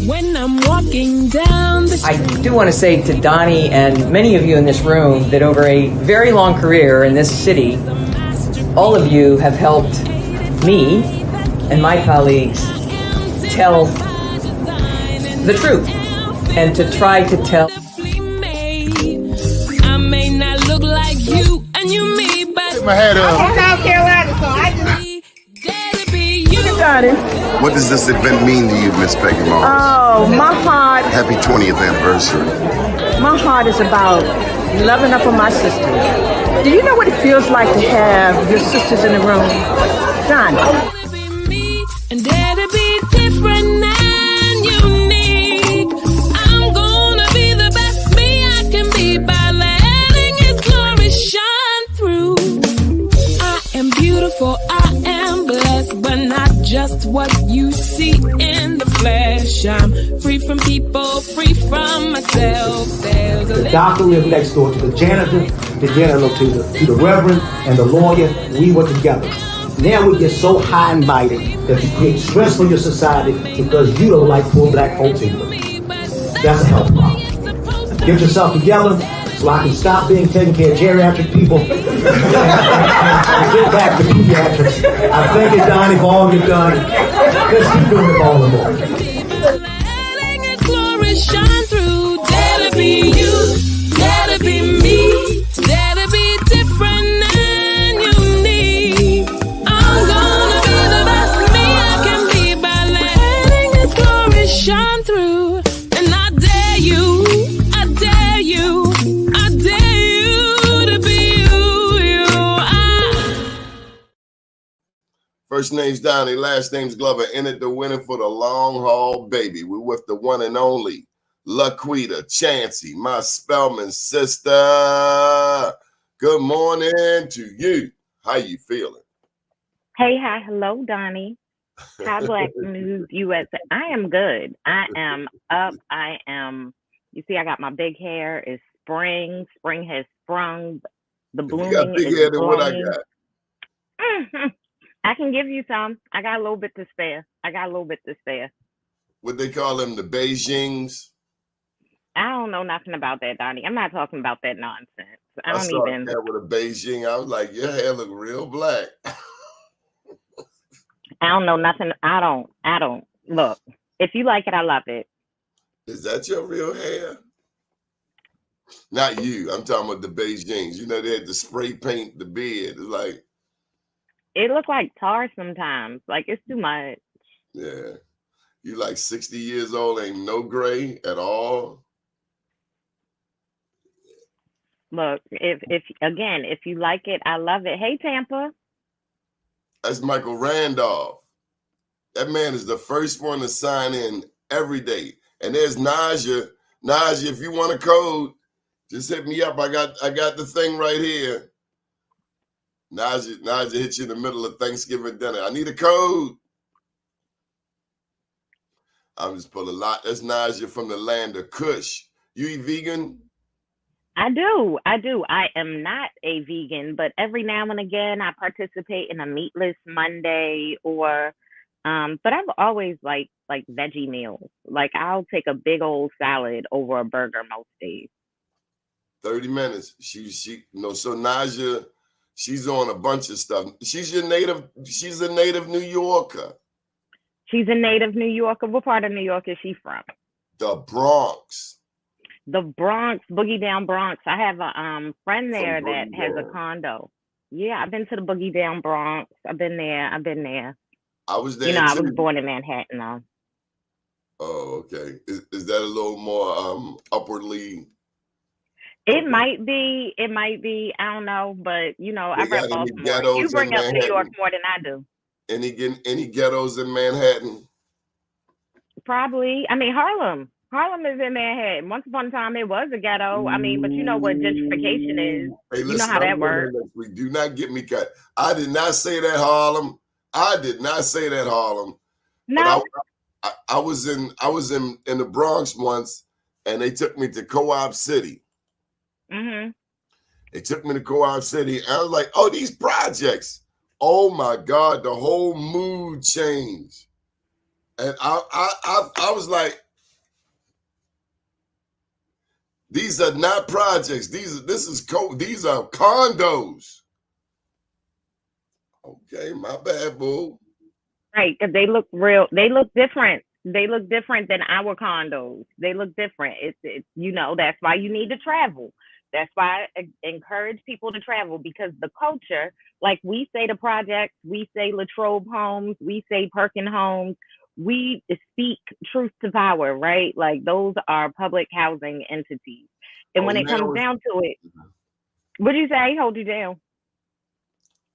When I'm walking down the I do want to say to Doni and many of you in this room that over a very long career in this city, all of you have helped me and my colleagues tell the truth and to try to tell. I may not look like you and you me, but my head up. I'm from South Carolina, so I just Got it. What does this event mean to you, Miss Peggy Moss? Oh, my heart, Happy 20th anniversary. my heart is about loving up on my sisters. Do you know what it feels like to have your sisters in the room? Johnny. and dare to be different and unique. I'm gonna be the best me I can be by letting His glory shine through. I am beautiful, I am blessed, but not just what you see in the flesh. I'm free from people, free from myself. There's The doctor lived next door to the janitor to the reverend, and the lawyer. We were together. Now we get so high and mighty that you create stress for your society because you don't like poor black folks either. That's a health problem. Get yourself together so I can stop being taking care of geriatric people and get back to pediatrics. I thank you, Donnie, for all you've done. Let's keep doing it all the more. letting His glory shine through. Dare to be you, dare to be me, dare to be different and unique. I'm gonna be the best me I can be by letting His glory shine through. And I dare you, I dare you, I dare you to be you. First name's Doni, last name's Glover. Entered the winner for the long haul, baby. We're with the one and only Quida, Chancey, my Spellman sister. Good morning to you. How you feeling? Hey, hi, hello, Donnie. Hi, Black News USA. I am good. I am up. You see, I got my big hair. It's spring. Spring has sprung. The If you blooming got big is head, then what I blowing. got? I can give you some. I got a little bit to spare. What they call them, the Beijings? I don't know nothing about that, Donnie. I'm not talking about that nonsense. I I don't saw even. a cat with a Beijing. I was like, your hair look real black. I don't know nothing. I don't. Look, if you like it, I love it. Is that your real hair? Not you. I'm talking about the Beijings. You know, they had to spray paint the beard. It's like, It look like tar sometimes. Like, it's too much. yeah. You like 60 years old, ain't no gray at all. Look, if you like it, I love it. Hey, Tampa. That's Michael Randolph. That man is the first one to sign in every day. And there's Naja. Naja, if you want a code, just hit me up. I got the thing right here. Naja hit you in the middle of Thanksgiving dinner. I need a code. I'm just pulling a lot. That's Naja from the land of Kush. You eat vegan? I do. I am not a vegan, but every now and again I participate in a meatless Monday or but I've always liked like veggie meals. Like I'll take a big old salad over a burger most days. 30 minutes. So Naja, she's on a bunch of stuff. She's a native New Yorker. She's a native New Yorker. What part of New York is she from? The Bronx. The Bronx, Boogie Down Bronx. I have a friend there that has a condo. Yeah, I've been to the Boogie Down Bronx. I've been there. I was there. You know, too. I was born in Manhattan though. Oh, okay. Is that a little more upwardly? It might be. I don't know, but you know, I rep Baltimore. You bring up New York more than I do. Any ghettos in Manhattan? Probably. I mean, Harlem. Harlem is in Manhattan. Once upon a time, it was a ghetto. I mean, but you know what gentrification is. Hey, listen, you know how that works. We do not get me cut. I did not say that, Harlem. No. But I was in the Bronx once, and they took me to Co-op City. Mm-hmm. They took me to Co-op City, and I was like, "Oh, these projects! Oh my God, the whole mood changed." And I was like, These are not projects. These are condos. Okay, my bad, boo. Right, because they look real. They look different. They look different than our condos. They look different. It's that's why you need to travel. That's why I encourage people to travel, because the culture, like we say the projects, we say Latrobe Homes, we say Perkin Homes, we speak truth to power, right? Like those are public housing entities. And Oh, when it comes now down to it, what do you say? Hold you down.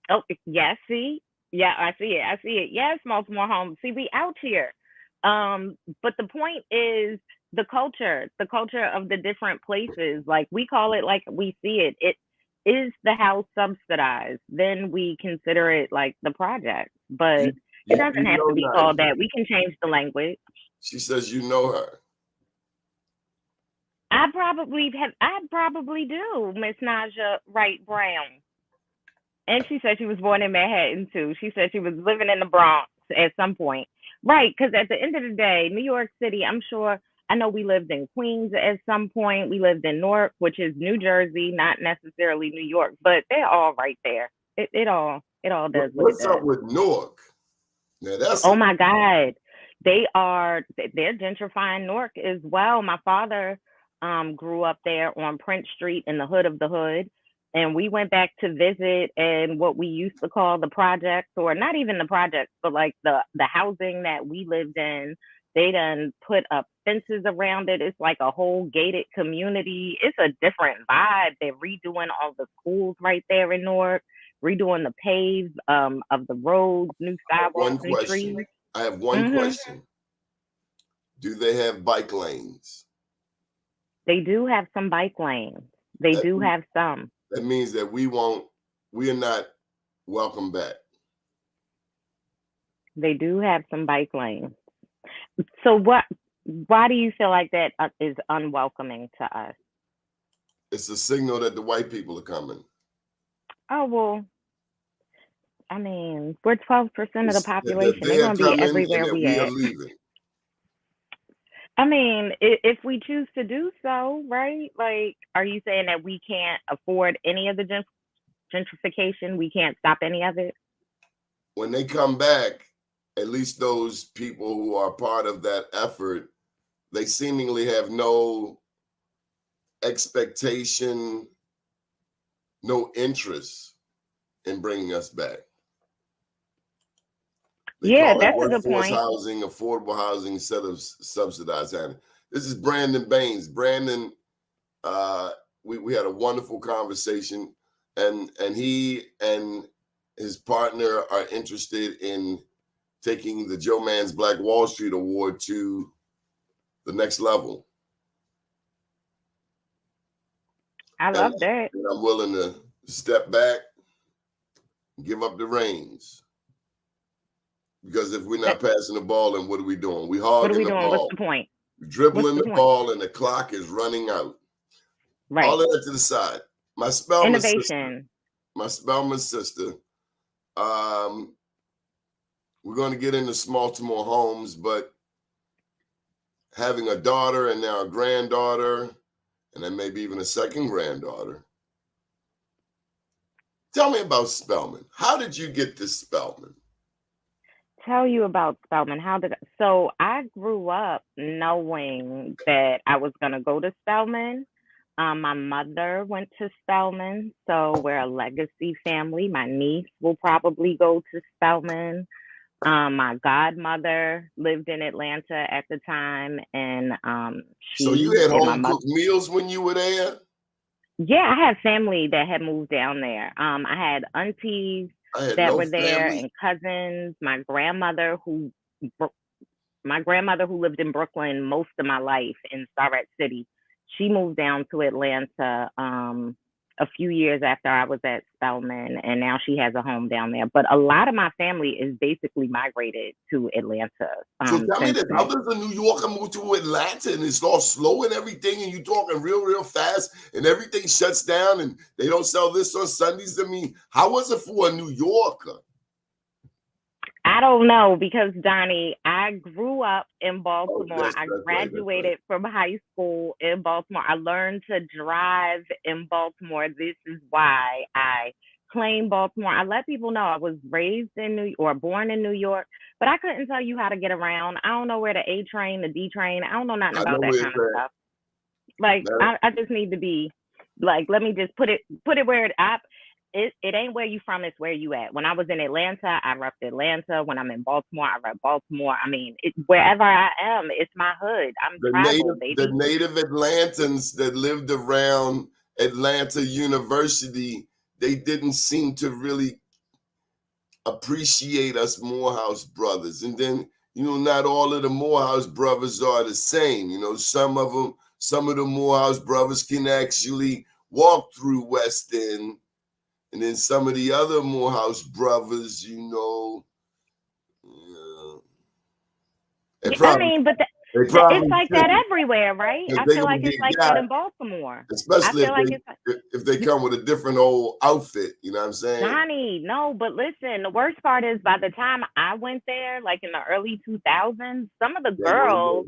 Oh, yeah, see? Yeah, I see it. I see it. Yeah, Smalltimore Homes. See, we out here. But the point is the culture of the different places. Like we call it like we see it. It is the house subsidized. Then we consider it like the project. But it you doesn't have to know be Naja. called that. We can change the language. She says you know her. I probably do, Miss Naja Wright Brown. And she said she was born in Manhattan too. She said she was living in the Bronx at some point. Right, because at the end of the day, New York City, I'm sure, I know we lived in Queens at some point. We lived in Newark, which is New Jersey, not necessarily New York, but they're all right there. It all does what it What's up does. with Newark? Now Oh my God. They're gentrifying Newark as well. My father grew up there on Prince Street in the hood of the hood. And we went back to visit and what we used to call the projects, or not even the projects, but like the housing that we lived in. They done put up fences around it. It's like a whole gated community. It's a different vibe. They're redoing all the schools right there in Newark, redoing the paves of the roads, new one sidewalks, new question. trees. I have one question. Do they have bike lanes? They do have some bike lanes. They That do means, have some. that means that we are not welcome back. They do have some bike lanes. So why do you feel like that is unwelcoming to us? It's a signal that the white people are coming. Oh, well, I mean, we're 12% of the population. They They're are going to be coming and everywhere that we we are at. leaving. I mean, if we choose to do so, right? Like, are you saying that we can't afford any of the gentrification? We can't stop any of it? When they come back, at least those people who are part of that effort, they seemingly have no expectation, no interest in bringing us back. They Yeah, call it that's a good workforce point. housing, affordable housing instead of subsidized housing. This is Brandon Baines. Brandon, we had a wonderful conversation, and he and his partner are interested in taking the Joe Mann's Black Wall Street Award to the next level. I love that. And I'm willing to step back, give up the reins. Because if we're not passing the ball, then what are we doing? We hogging What are we the doing? ball. What's the point? We're dribbling What's the the point? ball, and the clock is running out. Right. All of that to the side. My Spellman sister. We're going to get into Smalltimore Homes, but having a daughter and now a granddaughter, and then maybe even a second granddaughter. Tell me about Spellman. How did you get to Spellman? Tell you about Spelman. So I grew up knowing that I was going to go to Spelman. My mother went to Spelman, so we're a legacy family. My niece will probably go to Spelman. My godmother lived in Atlanta at the time, and So you had my home cooked meals when you were there? Yeah, I had family that had moved down there. I had aunties that were there and cousins. My grandmother who lived in Brooklyn most of my life in Starrett City, she moved down to Atlanta a few years after I was at Spelman, and now she has a home down there. But a lot of my family is basically migrated to Atlanta. So tell me this, how does a New Yorker move to Atlanta and it's all slow and everything, and you talking real fast, and everything shuts down, and they don't sell this on Sundays? I mean, how was it for a New Yorker? I don't know because Donnie, I grew up in Baltimore. Yes, I that's right. That's right. graduated from high school in Baltimore. I learned to drive in Baltimore. This is why I claim Baltimore. I let people know I was raised in born in New York, but I couldn't tell you how to get around. I don't know where the A train, the D train. I don't know nothing I know about that where kind it's of at. stuff. Like I just need to be like, let me just put it where it ain't where you from, it's where you at. When I was in Atlanta, I repped Atlanta. When I'm in Baltimore, I rep Baltimore. I mean, wherever I am, it's my hood. I'm travel, baby. The native Atlantans that lived around Atlanta University, they didn't seem to really appreciate us Morehouse brothers. And then, not all of the Morehouse brothers are the same. Some of the Morehouse brothers can actually walk through West End. And then some of the other Morehouse brothers, I mean, but it's like that everywhere, right? I feel like it's like that in Baltimore. Especially if they come with a different old outfit, you know what I'm saying? Donnie, no, but listen, the worst part is by the time I went there, like in the early 2000s, some of the girls,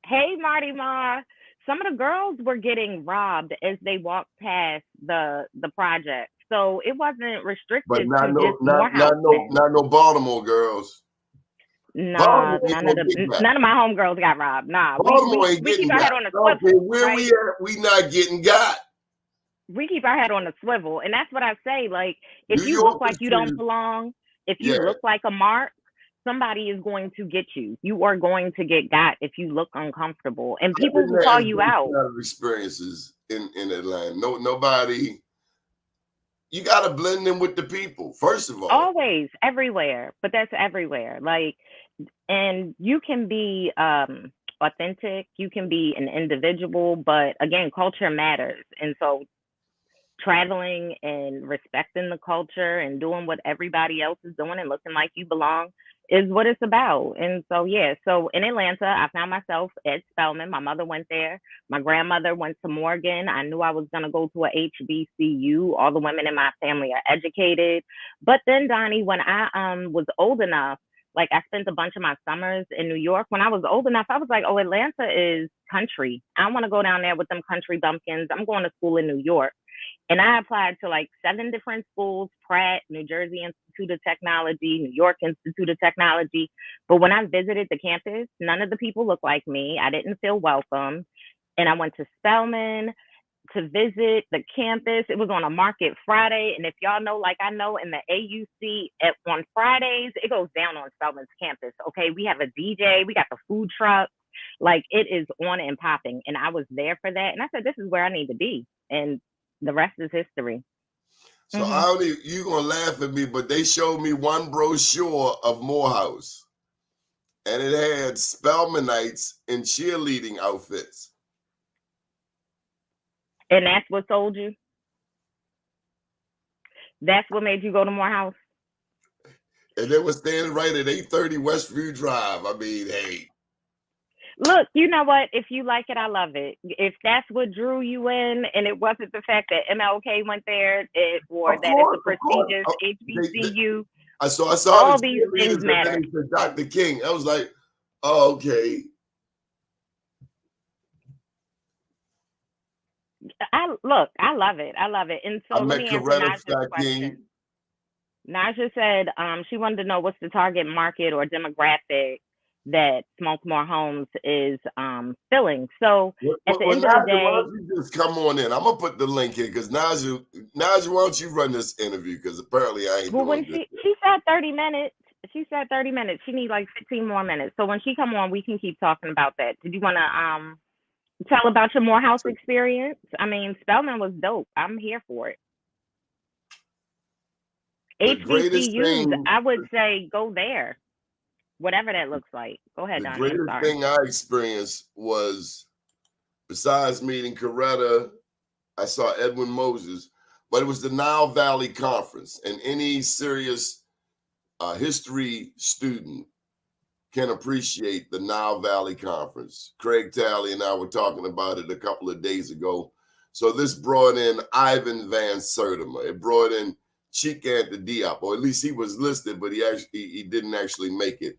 hey, Marty Ma, some of the girls were getting robbed as they walked past the project. So it wasn't restricted but not to just no Baltimore girls. Nah, none of my homegirls got robbed. Nah, we keep our head on the swivel. Okay, where we at? We not getting got. We keep our head on the swivel, and that's what I say. Like, if you look like you don't belong, if you look like a mark, somebody is going to get you. You are going to get got if you look uncomfortable, and people will call you out. Experiences in Atlanta. Nobody. You got to blend in with the people, first of all. Always, everywhere, but that's everywhere. Like, and you can be authentic, you can be an individual, but again, culture matters. And so traveling and respecting the culture and doing what everybody else is doing and looking like you belong is what it's about. And so, yeah, so in Atlanta, I found myself at Spelman. My mother went there. My grandmother went to Morgan. I knew I was going to go to a HBCU. All the women in my family are educated. But then, Donnie, when I was old enough, like I spent a bunch of my summers in New York. When I was old enough, I was like, oh, Atlanta is country. I want to go down there with them country bumpkins. I'm going to school in New York. And I applied to like 7 different schools: Pratt, New Jersey Institute of Technology, New York Institute of Technology. But when I visited the campus, none of the people looked like me. I didn't feel welcome. And I went to Spelman to visit the campus. It was on a market Friday. And if y'all know, like I know, in the AUC on Fridays, it goes down on Spelman's campus. Okay, we have a DJ, we got the food truck. Like, it is on and popping. And I was there for that. And I said, this is where I need to be. And the rest is history. So I don't even, you're going to laugh at me, but they showed me one brochure of Morehouse, and it had Spelmanites in cheerleading outfits. And that's what sold you? That's what made you go to Morehouse? And they were standing right at 830 Westview Drive. I mean, hey. Look, you know what? If you like it, I love it. If that's what drew you in, and it wasn't the fact that MLK went there, or that it's a prestigious HBCU, I saw all these things matter. Dr. King. I was like, oh, okay. I love it. I love it. And so let me answer Naja's question. Naja said she wanted to know what's the target market or demographic that Smalltimore Homes is filling. So at the end of the day, why don't you just come on in? I'm gonna put the link here because Naja, why don't you run this interview? Because apparently I ain't. Well, when she said 30 minutes, she said 30 minutes. She needs like 15 more minutes. So when she come on, we can keep talking about that. Did you want to tell about your Morehouse experience? I mean, Spelman was dope. I'm here for it. HBCUs, I would say go there. Whatever that looks like. Go ahead, Donnie. The greatest thing I experienced was, besides meeting Coretta, I saw Edwin Moses, but it was the Nile Valley Conference. And any serious history student can appreciate the Nile Valley Conference. Craig Talley and I were talking about it a couple of days ago. So this brought in Ivan Van Sertima. It brought in Chika Diop, or at least he was listed, but he didn't actually make it,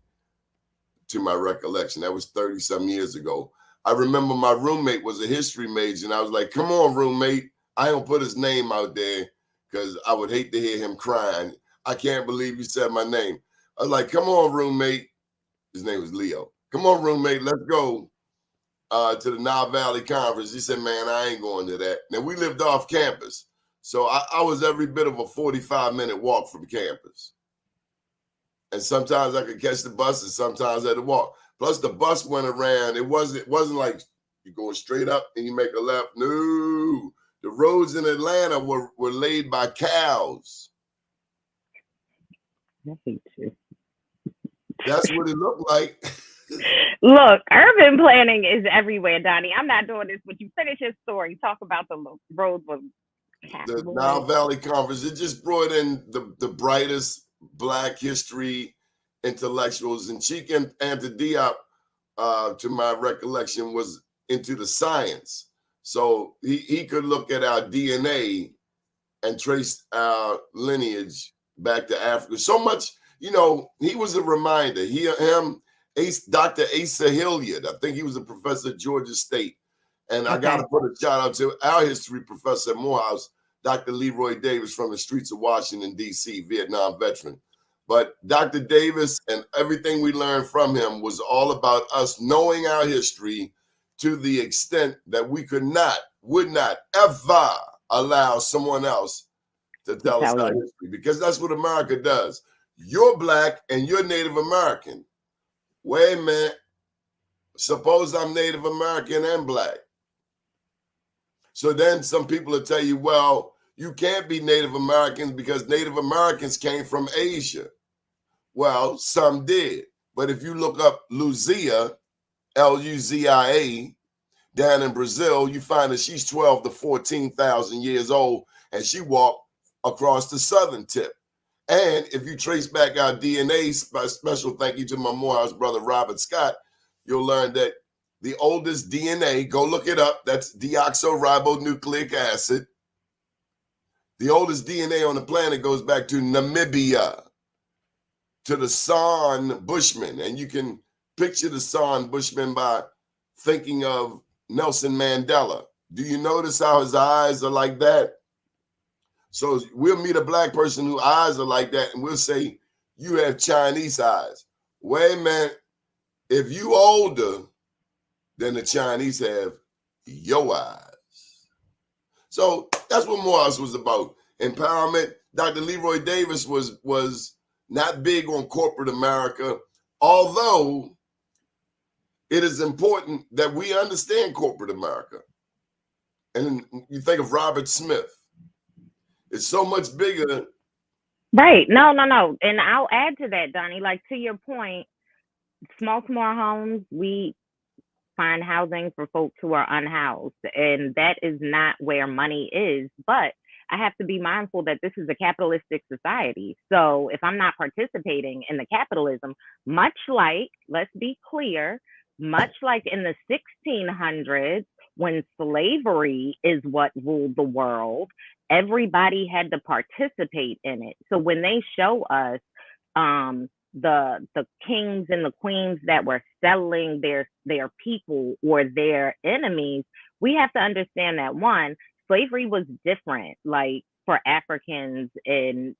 to my recollection. That was 30 some years ago. I remember my roommate was a history major, and I was like, come on, roommate. I don't put his name out there because I would hate to hear him crying. I can't believe you said my name. I was like, come on, roommate. His name was Leo. Come on, roommate, let's go to the Nile Valley Conference. He said, man, I ain't going to that. Now, we lived off campus, so I was every bit of a 45-minute walk from campus. And sometimes I could catch the bus, and sometimes I had to walk. Plus, the bus went around. It wasn't like you're going straight up and you make a left. No, the roads in Atlanta were laid by cows. That's what it looked like. Look, urban planning is everywhere, Donnie. I'm not doing this, but you finish your story. Talk about the roads with the Nile Valley Conference. It just brought in the brightest Black history intellectuals, and Chika Diop, to my recollection, was into the science. So he could look at our DNA and trace our lineage back to Africa. So much, he was a reminder. Dr. Asa Hilliard, I think he was a professor at Georgia State. And I got to put a shout out to our history professor at Morehouse, Dr. Leroy Davis from the streets of Washington, D.C., Vietnam veteran. But Dr. Davis and everything we learned from him was all about us knowing our history to the extent that we would not ever allow someone else to tell us our history, because that's what America does. You're Black and you're Native American. Wait a minute. Suppose I'm Native American and Black. So then some people will tell you, well, you can't be Native Americans because Native Americans came from Asia. Well, some did. But if you look up Luzia, Luzia, down in Brazil, you find that she's 12 to 14,000 years old, and she walked across the southern tip. And if you trace back our DNA, special thank you to my Morehouse brother, Robert Scott, you'll learn that the oldest DNA, go look it up, that's deoxyribonucleic acid. The oldest DNA on the planet goes back to Namibia, to the San Bushmen. And you can picture the San Bushmen by thinking of Nelson Mandela. Do you notice how his eyes are like that? So we'll meet a Black person whose eyes are like that, and we'll say, you have Chinese eyes. Wait a minute. If you older than the Chinese have your eyes. So that's what Morehouse was about. Empowerment. Dr. Leroy Davis was not big on corporate America, although it is important that we understand corporate America. And you think of Robert Smith. It's so much bigger. Right. No. And I'll add to that, Donnie, like to your point, Smalltimore Homes, we find housing for folks who are unhoused. And that is not where money is. But I have to be mindful that this is a capitalistic society. So if I'm not participating in the capitalism, much like, let's be clear, much like in the 1600s, when slavery is what ruled the world, everybody had to participate in it. So when they show us the kings and the queens that were selling their people or their enemies, we have to understand that, one, slavery was different, like for Africans in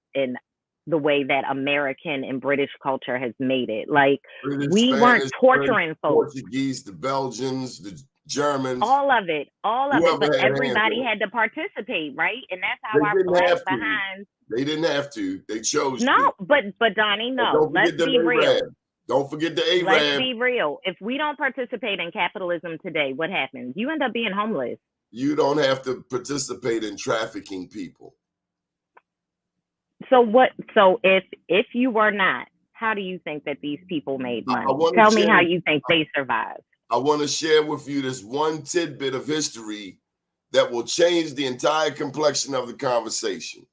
the way that American and British culture has made it. Like British, we Spanish, weren't torturing folks. Portuguese, the Belgians, the Germans. All of it. But everybody had to participate, right? And that's how our Black behinds. They didn't have to. They chose No, to. But Donnie, no. Let's be real. Don't forget the Arab. Let's be real. If we don't participate in capitalism today, what happens? You end up being homeless. You don't have to participate in trafficking people. So what? So if you were not, how do you think that these people made money? Tell me how you think they survived. I want to share with you this one tidbit of history that will change the entire complexion of the conversation.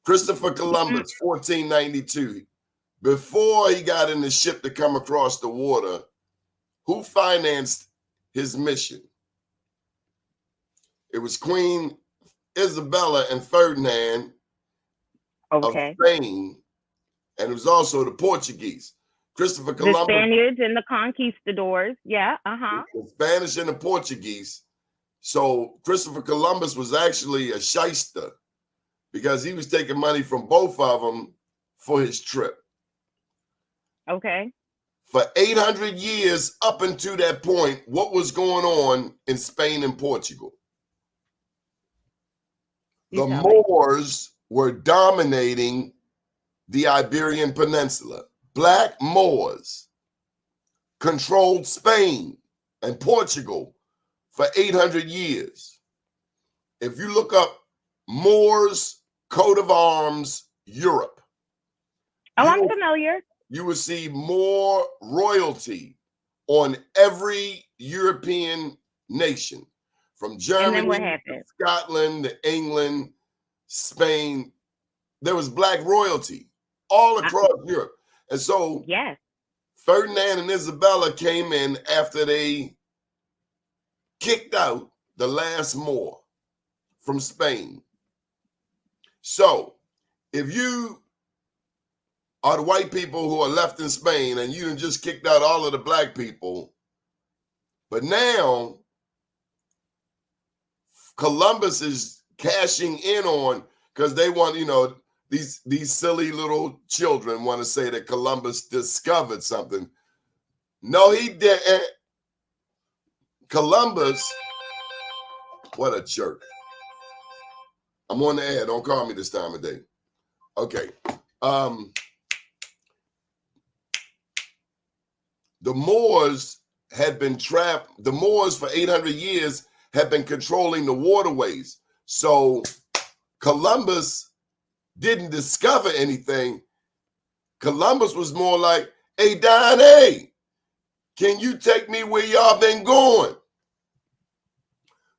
Christopher Columbus, 1492. Before he got in the ship to come across the water, who financed his mission? It was Queen Isabella and Ferdinand. of Okay. Spain, and it was also the Portuguese. Christopher The Columbus, Spaniards and the conquistadors. Yeah. the Spanish and the Portuguese. So Christopher Columbus was actually a shyster because he was taking money from both of them for his trip. Okay. For 800 years up until that point, what was going on in Spain and Portugal? You The tell me. Moors were dominating the Iberian Peninsula. Black Moors controlled Spain and Portugal for 800 years. If you look up Moors coat of arms, Europe, Oh, I'm familiar. you will see more royalty on every European nation, from And then what Germany to happened? Scotland to England, Spain. There was black royalty all across Europe. And so Yes. Ferdinand and Isabella came in after they kicked out the last Moor from Spain. So if you are the white people who are left in Spain and you just kicked out all of the black people, but now Columbus is cashing in on, because they want, these silly little children want to say that Columbus discovered something. No, he didn't. Columbus, what a jerk. I'm on the air. Don't call me this time of day. Okay. The Moors had been trapped. The Moors for 800 years had been controlling the waterways. So Columbus didn't discover anything. Columbus was more like, hey, Donnie, can you take me where y'all been going?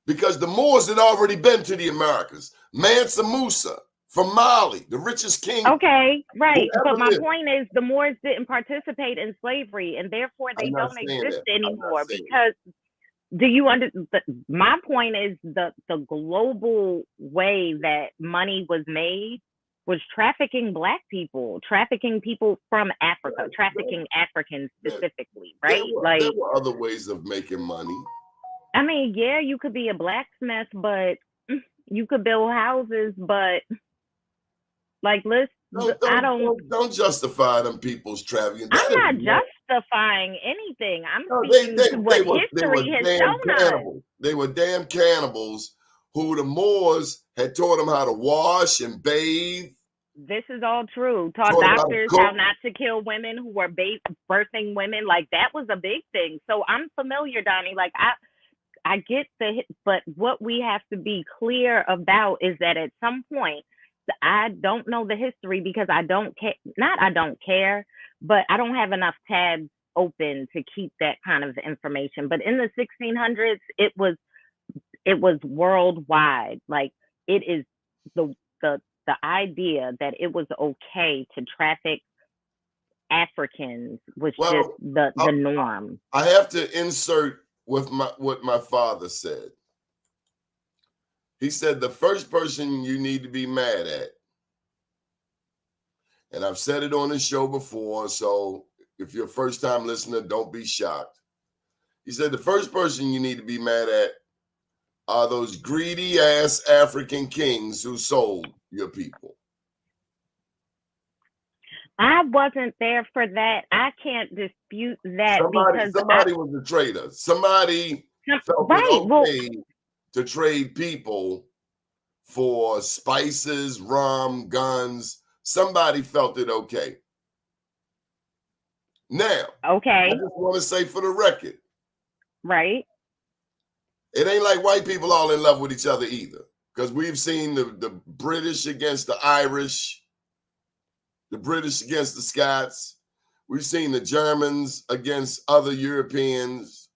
Because the Moors had already been to the Americas. Mansa Musa from Mali, the richest king. Okay, right. But my lived. point is the Moors didn't participate in slavery and therefore they don't exist anymore because do you my point is the global way that money was made was trafficking black people, trafficking people from Africa, trafficking Africans specifically, right? There were other ways of making money. I mean, yeah, you could be a blacksmith, but you could build houses, but like, don't justify them people's trafficking. I'm not justifying anything. I'm speaking to what history has shown us. They were damn cannibals who the Moors had taught them how to wash and bathe. This is all true. Taught doctors how not to kill women who were birthing women. Like, that was a big thing. So I'm familiar, Donnie. Like, I get but what we have to be clear about is that at some point, I don't know the history because I don't care. Not I don't care, but I don't have enough tabs open to keep that kind of information. But in the 1600s, it was worldwide. Like, it is the idea that it was okay to traffic Africans was just the norm. I have to insert with what my father said. He said the first person you need to be mad at, and I've said it on this show before, so if you're a first-time listener, don't be shocked. He said the first person you need to be mad at are those greedy-ass African kings who sold your people. I wasn't there for that. I can't dispute that somebody was a traitor. Somebody felt it okay to trade people for spices, rum, guns. Somebody felt it okay. Now, okay, I just want to say for the record, right? It ain't like white people all in love with each other either, because we've seen the British against the Irish, the British against the Scots. We've seen the Germans against other Europeans.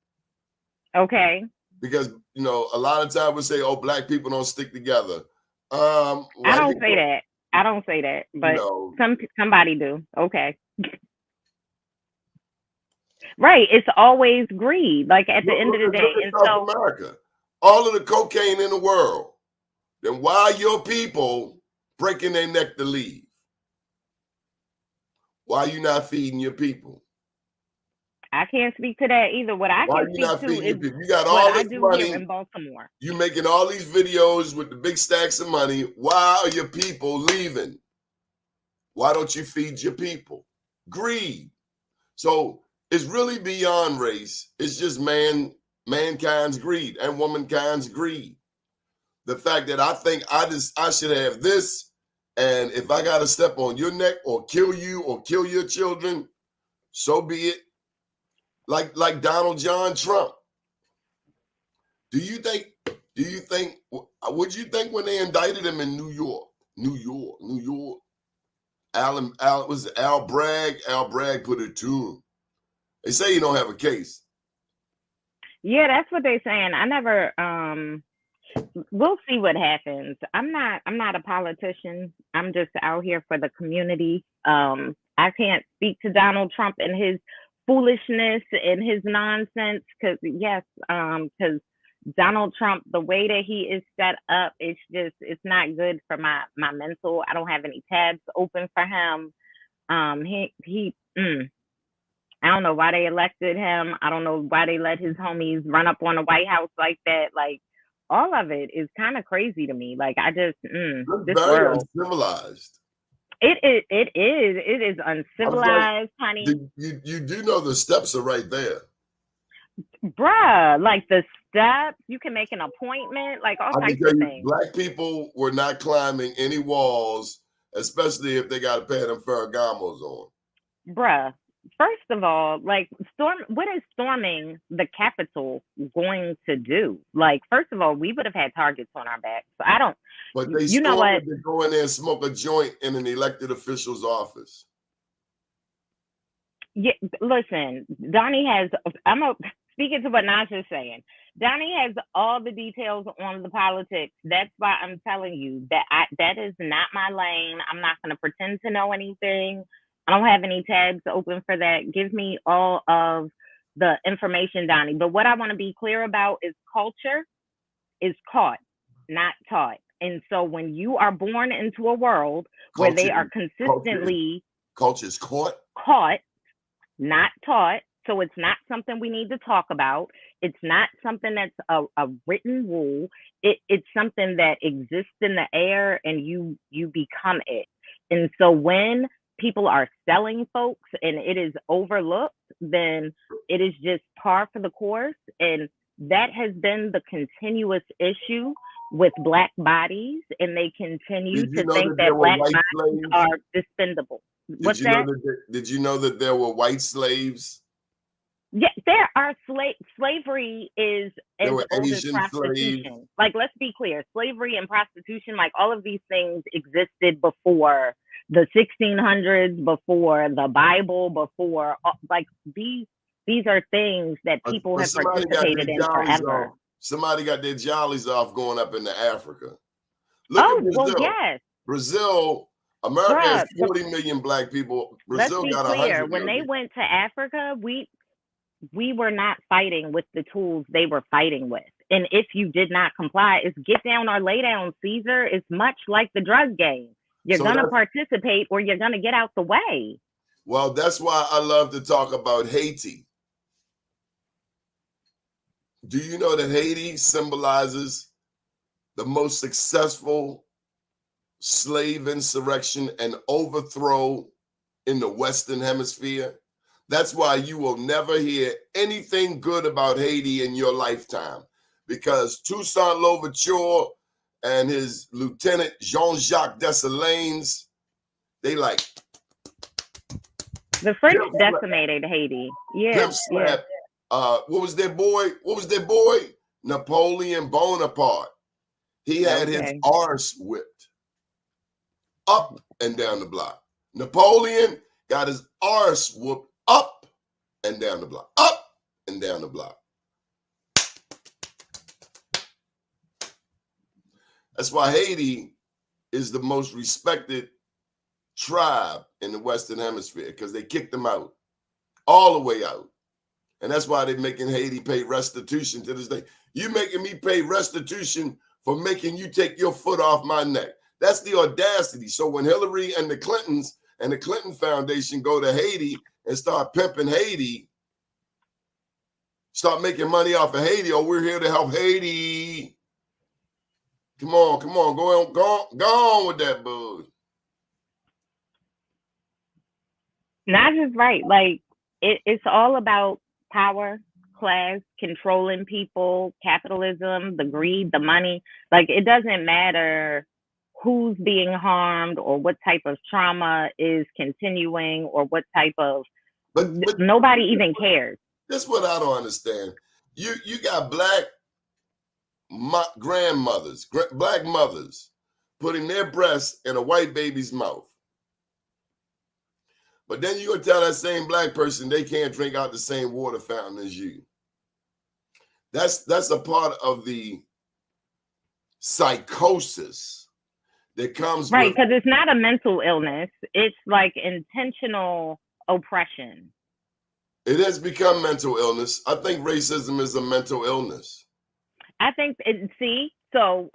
Okay. Because, a lot of times we say, oh, black people don't stick together. I don't say that. I don't say that, but somebody do. Okay. Right. It's always greed. Like, at the end of the day. And so America, all of the cocaine in the world, then why are your people breaking their neck to leave? Why are you not feeding your people? I can't speak to that either. What I Why can are you speak not to feeding your is people? You got what all I this do here money. in Baltimore. You making all these videos with the big stacks of money. Why are your people leaving? Why don't you feed your people? Greed. So it's really beyond race. It's just mankind's greed and womankind's greed. The fact that I think I should have this, and if I gotta step on your neck or kill you or kill your children, so be it. Like Donald John Trump. Would you think when they indicted him in New York? Al Bragg? Al Bragg put it to him. They say you don't have a case. Yeah, that's what they're saying. I never we'll see what happens. I'm not a politician. I'm just out here for the community. I can't speak to Donald Trump and his foolishness and his nonsense because Donald Trump, the way that he is set up, it's not good for my mental. I don't have any tabs open for him. I don't know why they elected him. I don't know why they let his homies run up on the White House like that. Like, all of it is kind of crazy to me. Like, I just, this Very world. uncivilized. It is uncivilized, honey. You do know the steps are right there. Bruh, like the steps, you can make an appointment, like all types of things. Black people were not climbing any walls, especially if they got a pair of Ferragamos on. Bruh, first of all, like what is storming the Capitol going to do? Like, first of all, we would have had targets on our backs. So I don't. But they stormed to go in there and smoke a joint in an elected official's office. Yeah, listen, Doni has. Speaking to what Nasha's saying, Doni has all the details on the politics. That's why I'm telling you that is not my lane. I'm not going to pretend to know anything. I don't have any tabs open for that. Give me all of the information, Doni. But what I want to be clear about is culture is caught, not taught. And so when you are born into a world where they are consistently culture is caught, not taught. So it's not something we need to talk about. It's not something that's a written rule. It's something that exists in the air and you become it. And so when people are selling folks and it is overlooked, then it is just par for the course. And that has been the continuous issue with Black bodies, and they continue to think that Black bodies are expendable. What's that? Did you know that there were white slaves? Yeah, there are slavery is as old as prostitution. Slaves. Like, let's be clear, slavery and prostitution, like all of these things existed before the 1600s, before the Bible, before like these are things that people have participated in forever. Somebody got their jollies off going up into Africa. Look at Brazil. Well, yes. Brazil, America has 40 million Black people. Brazil got 100 million. When they went to Africa, we were not fighting with the tools they were fighting with. And if you did not comply, it's get down or lay down, Caesar. It's much like the drug game. You're going to participate or you're going to get out the way. Well, that's why I love to talk about Haiti. Do you know that Haiti symbolizes the most successful slave insurrection and overthrow in the Western Hemisphere? That's why you will never hear anything good about Haiti in your lifetime, because Toussaint Louverture and his lieutenant Jean-Jacques Dessalines, they like the French decimated Haiti. Yeah. What was their boy? Napoleon Bonaparte. He had his arse whipped up and down the block. Napoleon got his arse whooped up and down the block. Up and down the block. That's why Haiti is the most respected tribe in the Western Hemisphere, because they kicked them out, all the way out. And that's why they're making Haiti pay restitution to this day. You making me pay restitution for making you take your foot off my neck. That's the audacity. So when Hillary and the Clintons and the Clinton Foundation go to Haiti and start pimping Haiti, start making money off of Haiti. Oh, we're here to help Haiti. Come on, go on with that bug. Not just right. Like it's all about power, class, controlling people, capitalism, the greed, the money. Like it doesn't matter who's being harmed or what type of trauma is continuing or what type of But nobody even cares. That's what I don't understand. You got black grandmothers, black mothers putting their breasts in a white baby's mouth. But then you gonna tell that same black person they can't drink out the same water fountain as you. That's a part of the psychosis that comes right, with, because it's not a mental illness. It's like intentional oppression. it has become mental illness. I think racism is a mental illness. I think so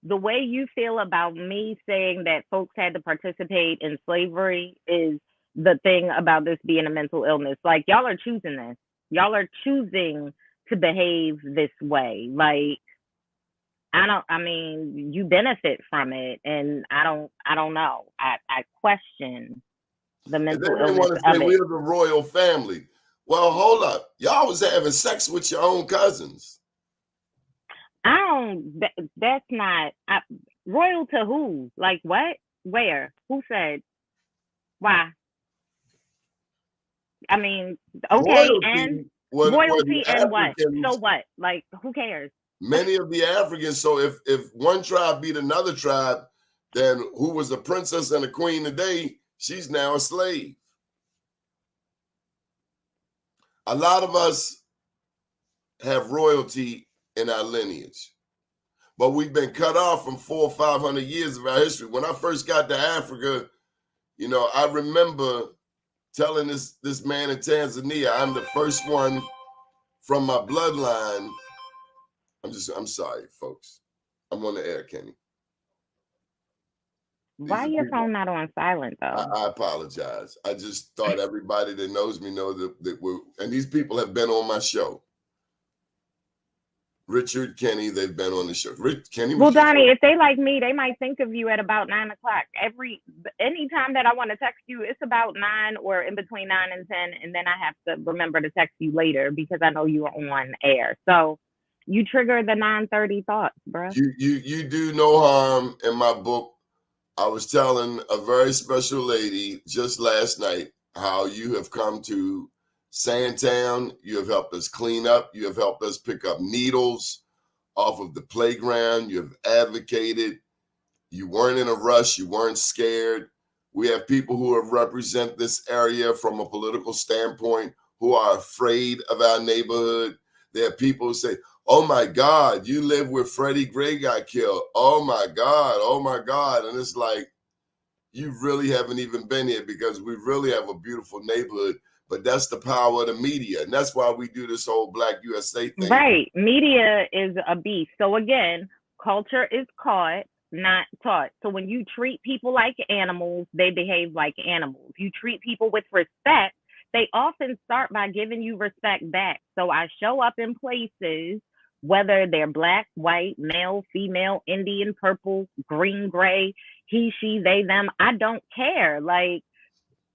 the way you feel about me saying that folks had to participate in slavery is the thing about this being a mental illness. Like y'all are choosing this. Y'all are choosing to behave this way. Like you benefit from it, and I don't know. I question the mental illness want to say of it. we're the royal family. Well, hold up. Y'all was having sex with your own cousins. That's not royal to who? Like what? Where? Who said? Why? I mean, okay, and royalty and what? So what? Like, who cares? Many of the Africans, so if one tribe beat another tribe, then who was a princess and a queen today, she's now a slave. A lot of us have royalty in our lineage, but we've been cut off from 400 or 500 years of our history. When I first got to Africa, I remember telling this man in Tanzania, I'm the first one from my bloodline. I'm sorry, folks. I'm on the air, Kenny. Why your phone not on silent though? I apologize. I just thought everybody that knows me know that and these people have been on my show. Richard, Kenny, they've been on the show. Kenny. Well, Donnie, if they like me, they might think of you at about 9 o'clock. Anytime that I want to text you, it's about 9 or in between 9 and 10, and then I have to remember to text you later because I know you are on air. So you trigger the 9:30 thoughts, bro. You do no harm. In my book, I was telling a very special lady just last night how you have come to Sandtown. You have helped us clean up. You have helped us pick up needles off of the playground. You have advocated. You weren't in a rush. You weren't scared. We have people who represent this area from a political standpoint who are afraid of our neighborhood. There are people who say, oh my God, you live where Freddie Gray got killed. Oh my God. And it's like, you really haven't even been here because we really have a beautiful neighborhood. But that's the power of the media. And that's why we do this whole Black USA thing. Right. Media is a beast. So again, culture is caught, not taught. So when you treat people like animals, they behave like animals. You treat people with respect, they often start by giving you respect back. So I show up in places, whether they're black, white, male, female, Indian, purple, green, gray, he, she, they, them. I don't care. Like,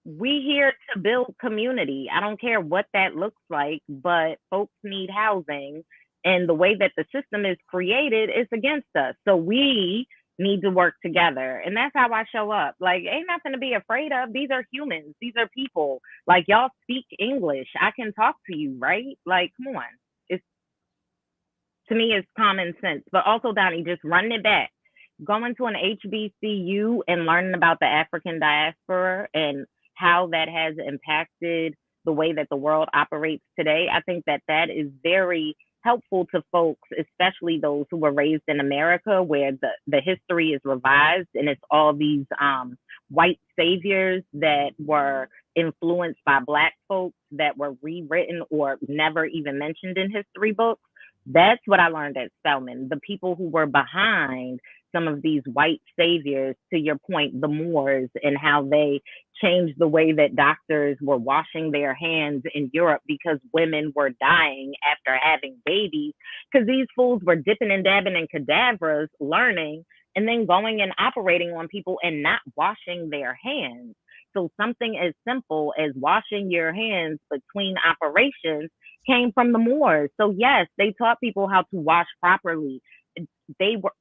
we here to build community. I don't care what that looks like, but folks need housing. And the way that the system is created is against us. So we need to work together. And that's how I show up. Like, ain't nothing to be afraid of. These are humans. These are people. Like, y'all speak English. I can talk to you, right? Like, come on. To me, it's common sense. But also, Donnie, just running it back. Going to an HBCU and learning about the African diaspora and how that has impacted the way that the world operates today, I think that is very helpful to folks, especially those who were raised in America, where the history is revised and it's all these white saviors that were influenced by Black folks that were rewritten or never even mentioned in history books. That's what I learned at Spelman. The people who were behind some of these white saviors, to your point, the Moors, and how they changed the way that doctors were washing their hands in Europe because women were dying after having babies, because these fools were dipping and dabbing in cadavers, learning, and then going and operating on people and not washing their hands. So something as simple as washing your hands between operations came from the Moors. So yes, they taught people how to wash properly. They were,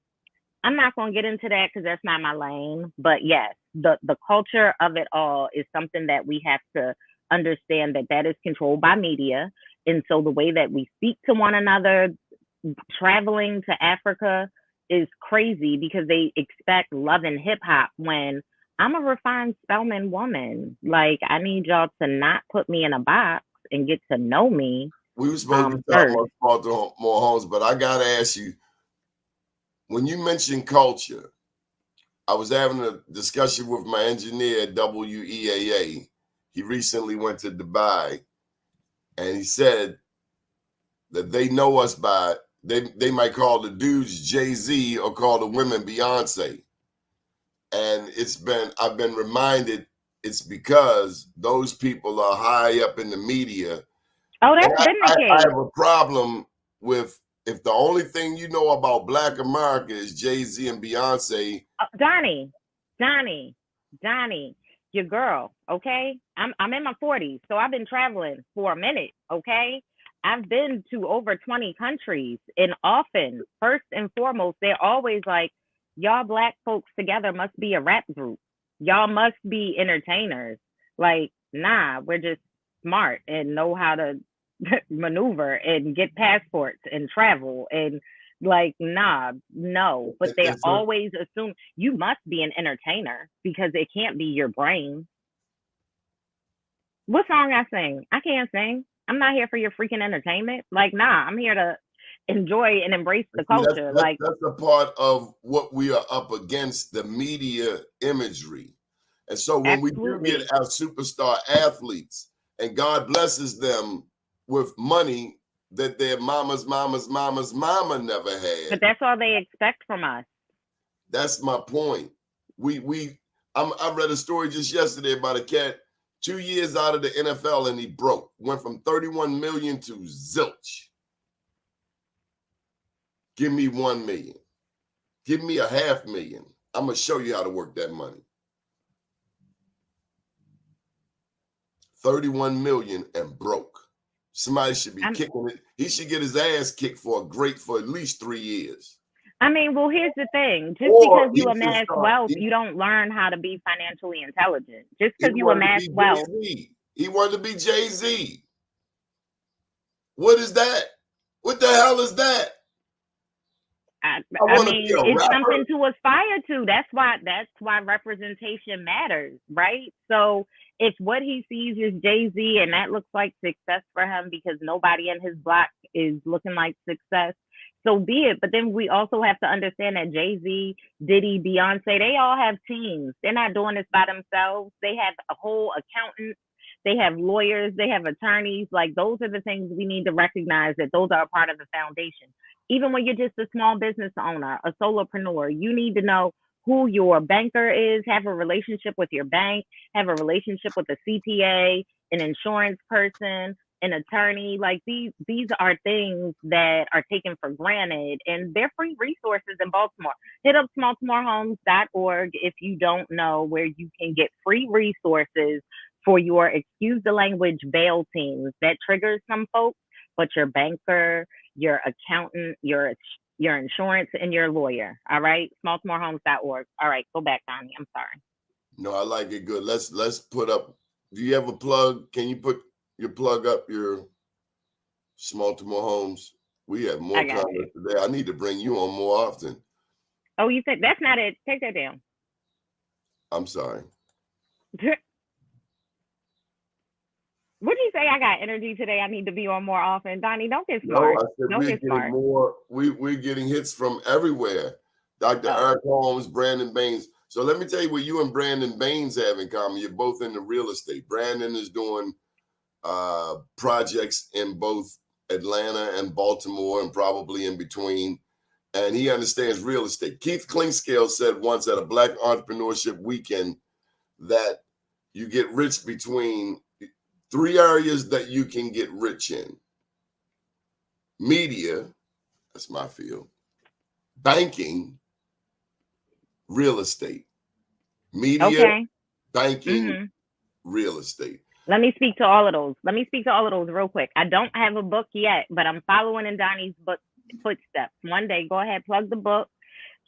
I'm not going to get into that because that's not my lane. But yes, the culture of it all is something that we have to understand, that is controlled by media. And so the way that we speak to one another, traveling to Africa is crazy because they expect love and hip hop when I'm a refined Spelman woman. Like, I need y'all to not put me in a box and get to know me. We were supposed to talk about Baltimore Homes, but I got to ask you, when you mentioned culture, I was having a discussion with my engineer at WEAA. He recently went to Dubai, and he said that they know us by, they might call the dudes Jay-Z or call the women Beyonce. And I've been reminded it's because those people are high up in the media. Oh, that's been the case. I have a problem with, if the only thing you know about Black America is Jay-Z and Beyonce. Donnie, your girl, okay? I'm in my 40s, so I've been traveling for a minute, okay? I've been to over 20 countries, and often, first and foremost, they're always like, y'all Black folks together must be a rap group. Y'all must be entertainers. Like, nah, we're just smart and know how to maneuver and get passports and travel and like, nah, no. But they always assume you must be an entertainer because it can't be your brain. What song I sing? I can't sing. I'm not here for your freaking entertainment. Like, nah, I'm here to enjoy and embrace the culture. That's a part of what we are up against, the media imagery. And so when we do get our superstar athletes, and God blesses them with money that their mama's mama never had. But that's all they expect from us. That's my point. I read a story just yesterday about a cat 2 years out of the NFL and he broke. Went from 31 million to zilch. Give me 1 million. Give me $500,000. I'm going to show you how to work that money. 31 million and broke. Somebody should be kicking it. He should get his ass kicked for at least 3 years. I mean, well, here's the thing. Just because you amass wealth, you don't learn how to be financially intelligent. Just because you amass wealth. He wanted to be Jay-Z. What is that? What the hell is that? I mean, it's something to aspire to. That's why representation matters, right? So if what he sees is Jay-Z and that looks like success for him because nobody in his block is looking like success, so be it. But then we also have to understand that Jay-Z, Diddy, Beyonce, they all have teams. They're not doing this by themselves. They have a whole accountant. They have lawyers. They have attorneys. Like, those are the things we need to recognize, that those are a part of the foundation. Even when you're just a small business owner, a solopreneur, you need to know who your banker is, have a relationship with your bank, have a relationship with a CPA, an insurance person, an attorney. Like, these are things that are taken for granted, and they're free resources in Baltimore. Hit up smalltimorehomes.org if you don't know, where you can get free resources for your, excuse the language, bail teams. That triggers some folks, but your banker, your accountant, your insurance, and your lawyer. All right. Smalltimorehomes.org. All right. Go back, Donnie. I'm sorry. No, I like it. Good. Let's put up. Do you have a plug? Can you put your plug up, your Smalltimore Homes? We have more comments today. I need to bring you on more often. Oh, you said that's not it. Take that down. I'm sorry. What'd you say? I got energy today. I need to be on more often. Donnie, don't get smart. No, I said don't get smart. We're getting hits from everywhere. Dr. Eric Holmes, Brandon Baines. So let me tell you what you and Brandon Baines have in common. You're both in the real estate. Brandon is doing projects in both Atlanta and Baltimore and probably in between. And he understands real estate. Keith Clinkscale said once at a Black Entrepreneurship Weekend that you get rich between 3 areas that you can get rich in: media, that's my field; banking; real estate. Media, Okay. banking, real estate. Let me speak to all of those. Real quick. I don't have a book yet, but I'm following in Donnie's book footsteps. One day, go ahead, plug the book.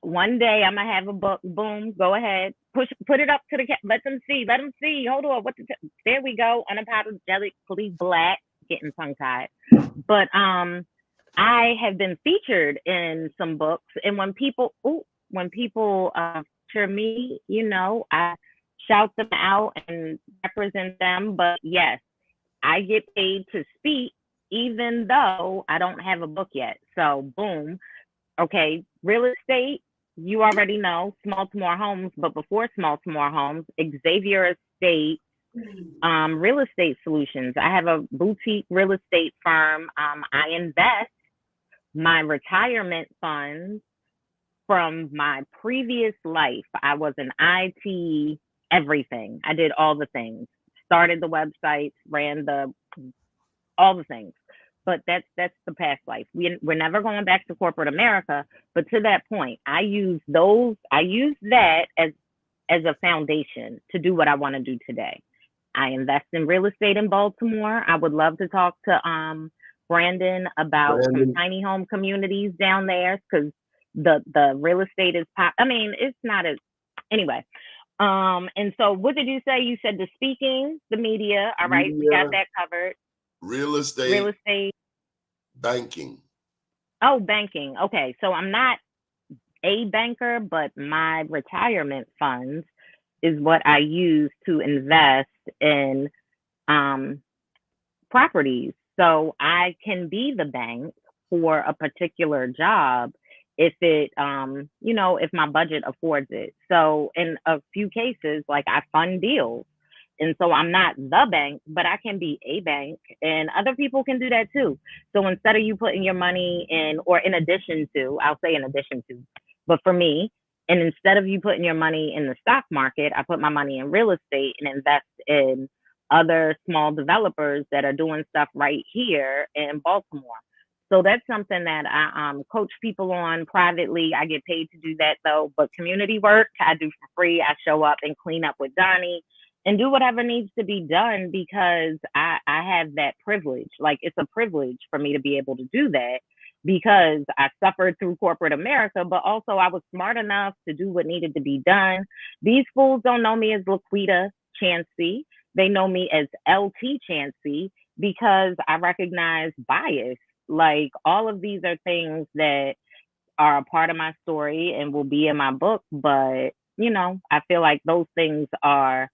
One day I'm gonna have a book. Boom, go ahead, put it up to the let them see. Hold on, there we go. Unapologetically Black, getting tongue tied. But I have been featured in some books, and when people feature me, I shout them out and represent them. But yes, I get paid to speak, even though I don't have a book yet. So boom. Okay, real estate, you already know, Smalltimore Homes, but before Smalltimore Homes, Xavier Estate, Real Estate Solutions. I have a boutique real estate firm. I invest my retirement funds from my previous life. I was an IT everything. I did all the things. Started the website, ran all the things. But that's the past life. We're never going back to corporate America. But to that point, I use that as a foundation to do what I want to do today. I invest in real estate in Baltimore. I would love to talk to Brandon about some tiny home communities down there, because the real estate is it's not as anyway. And so what did you say? You said the speaking, the media. All right, we got that covered. Real estate, banking. Oh, banking. Okay, so I'm not a banker, but my retirement funds is what I use to invest in properties. So I can be the bank for a particular job if it, if my budget affords it. So in a few cases, like I fund deals. And so I'm not the bank, but I can be a bank, and other people can do that too. So instead of you putting your money in, or in addition to, I'll say in addition to, but for me, and instead of you putting your money in the stock market, I put my money in real estate and invest in other small developers that are doing stuff right here in Baltimore. So that's something that I coach people on privately. I get paid to do that though, but community work I do for free. I show up and clean up with Donnie and do whatever needs to be done, because I have that privilege. Like, it's a privilege for me to be able to do that, because I suffered through corporate America, but also I was smart enough to do what needed to be done. These fools don't know me as Quida Chancey. They know me as LT Chancey, because I recognize bias. Like, all of these are things that are a part of my story and will be in my book. But, I feel like those things are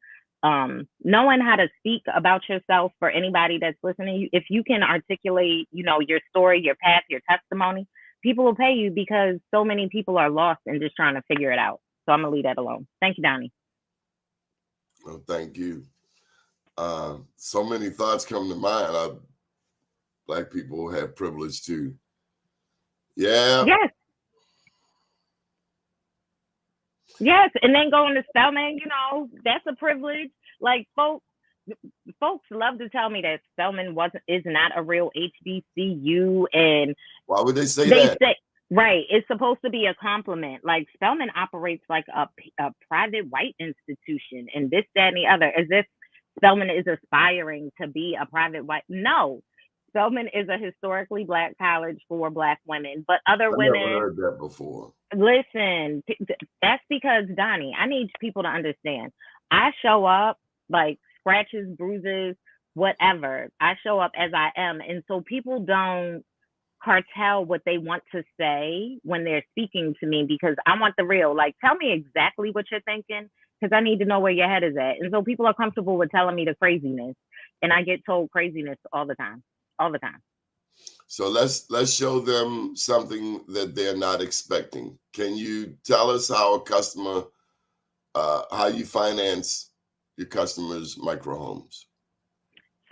knowing how to speak about yourself. For anybody that's listening, if you can articulate, your story, your path, your testimony, people will pay you, because so many people are lost and just trying to figure it out. So I'm gonna leave that alone. Thank you, Donnie. Well, thank you. So many thoughts come to mind. Black people have privilege too. Yeah. Yes, and then going to Spelman, that's a privilege. Like, folks love to tell me that Spelman is not a real HBCU, and why would they say that? Right, it's supposed to be a compliment. Like, Spelman operates like a private white institution, and this, that, and the other, as if Spelman is aspiring to be a private white. No, Spelman is a historically Black college for Black women, but other women. Never heard that before. Listen, that's because, Donnie, I need people to understand. I show up like scratches, bruises, whatever. I show up as I am. And so people don't cartel what they want to say when they're speaking to me, because I want the real. Like, tell me exactly what you're thinking, because I need to know where your head is at. And so people are comfortable with telling me the craziness, and I get told craziness all the time. So let's show them something that they're not expecting. Can you tell us how a customer, how you finance your customers' micro homes?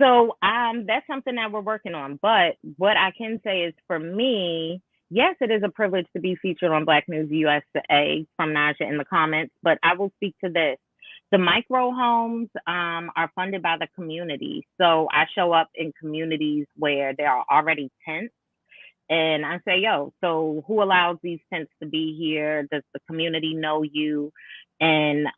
So that's something that we're working on. But what I can say is, for me, yes, it is a privilege to be featured on Black News USA from Naja in the comments. But I will speak to this. The micro homes are funded by the community. So I show up in communities where there are already tents. And I say, yo, so who allows these tents to be here? Does the community know you? And